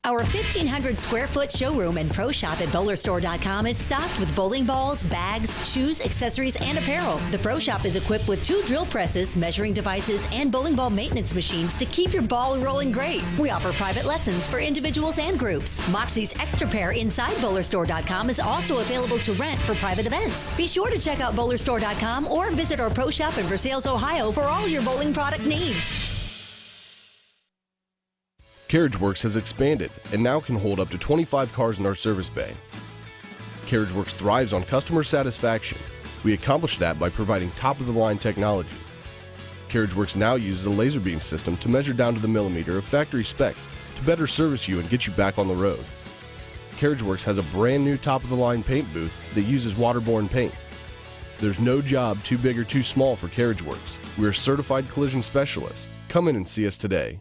Our 1,500 square foot showroom and pro shop at bowlerstore.com is stocked with bowling balls, bags, shoes, accessories, and apparel. The pro shop is equipped with 2 drill presses, measuring devices, and bowling ball maintenance machines to keep your ball rolling great. We offer private lessons for individuals and groups. Moxie's Extra Pair inside bowlerstore.com is also available to rent for private events. Be sure to check out bowlerstore.com or visit our pro shop in Versailles, Ohio for all your bowling product needs. CarriageWorks has expanded and now can hold up to 25 cars in our service bay. CarriageWorks thrives on customer satisfaction. We accomplish that by providing top-of-the-line technology. CarriageWorks now uses a laser beam system to measure down to the millimeter of factory specs to better service you and get you back on the road. CarriageWorks has a brand new top-of-the-line paint booth that uses waterborne paint. There's no job too big or too small for CarriageWorks. We're certified collision specialists. Come in and see us today.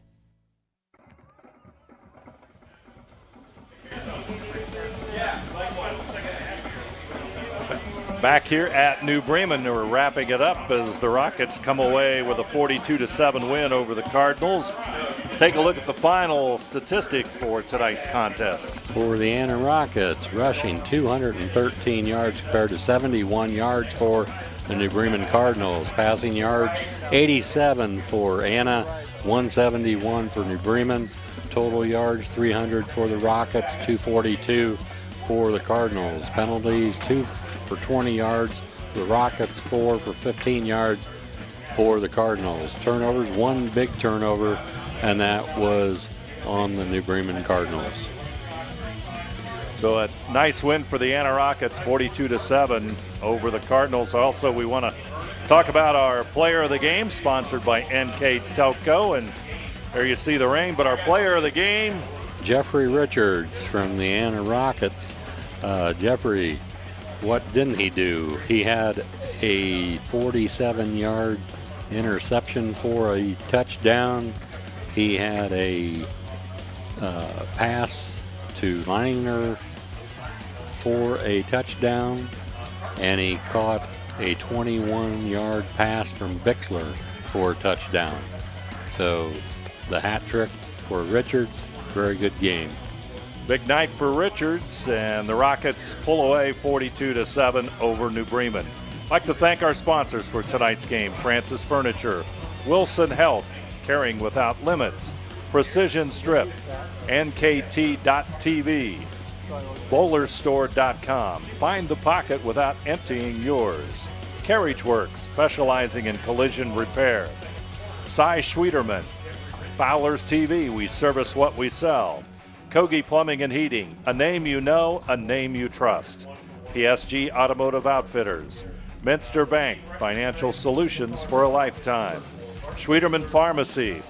Back here at New Bremen, we're wrapping it up as the Rockets come away with a 42-7 win over the Cardinals. Let's take a look at the final statistics for tonight's contest. For the Anna Rockets, rushing 213 yards compared to 71 yards for the New Bremen Cardinals. Passing yards, 87 for Anna, 171 for New Bremen. Total yards, 300 for the Rockets, 242 for the Cardinals. Penalties, 2 for 20 yards for the Rockets, 4 for 15 yards for the Cardinals. Turnovers, 1 big turnover, and that was on the New Bremen Cardinals. So a nice win for the Anna Rockets, 42-7 over the Cardinals. Also, we want to talk about our player of the game, sponsored by NKTelco. And there you see the rain, but our player of the game, Jeffrey Richards from the Anna Rockets. Jeffrey, what didn't he do? He had a 47-yard interception for a touchdown. He had a pass to Miner for a touchdown, and he caught a 21-yard pass from Bixler for a touchdown. So the hat trick for Richards, very good game. big night for Richards, and the Rockets pull away 42-7 over New Bremen. I'd like to thank our sponsors for tonight's game: Francis Furniture, Wilson Health, Caring Without Limits, Precision Strip, NKT.TV, BowlerStore.com. Find the pocket without emptying yours. Carriage Works, specializing in collision repair. Cy Schwieterman, Fowler's TV, we service what we sell. Kogi Plumbing and Heating, a name you know, a name you trust. PSG Automotive Outfitters, Minster Bank, financial solutions for a lifetime. Schwieterman Pharmacy,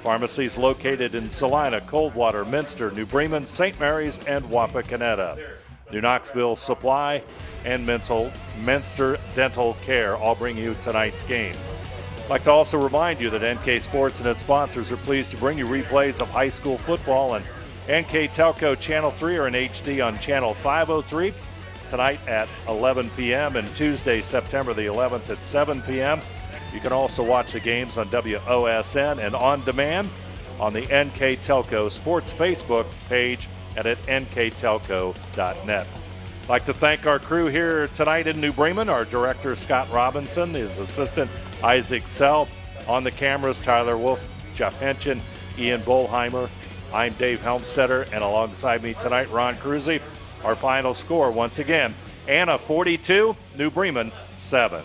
pharmacies located in Salina, Coldwater, Minster, New Bremen, St. Mary's, and Wapakoneta. New Knoxville Supply and Minster Dental Care all bring you tonight's game. I'd like to also remind you that NK Sports and its sponsors are pleased to bring you replays of high school football, and NKTelco Channel 3 are in HD on Channel 503 tonight at 11 p.m. and Tuesday, September the 11th at 7 p.m. You can also watch the games on WOSN and on demand on the NKTelco Sports Facebook page and at nktelco.net. I'd like to thank our crew here tonight in New Bremen, our director Scott Robinson, his assistant Isaac Sell, on the cameras Tyler Wolf, Jeff Henchen, Ian Bolheimer. I'm Dave Helmstetter, and alongside me tonight, Ron Cruzy. Our final score, once again, Anna 42, New Bremen 7.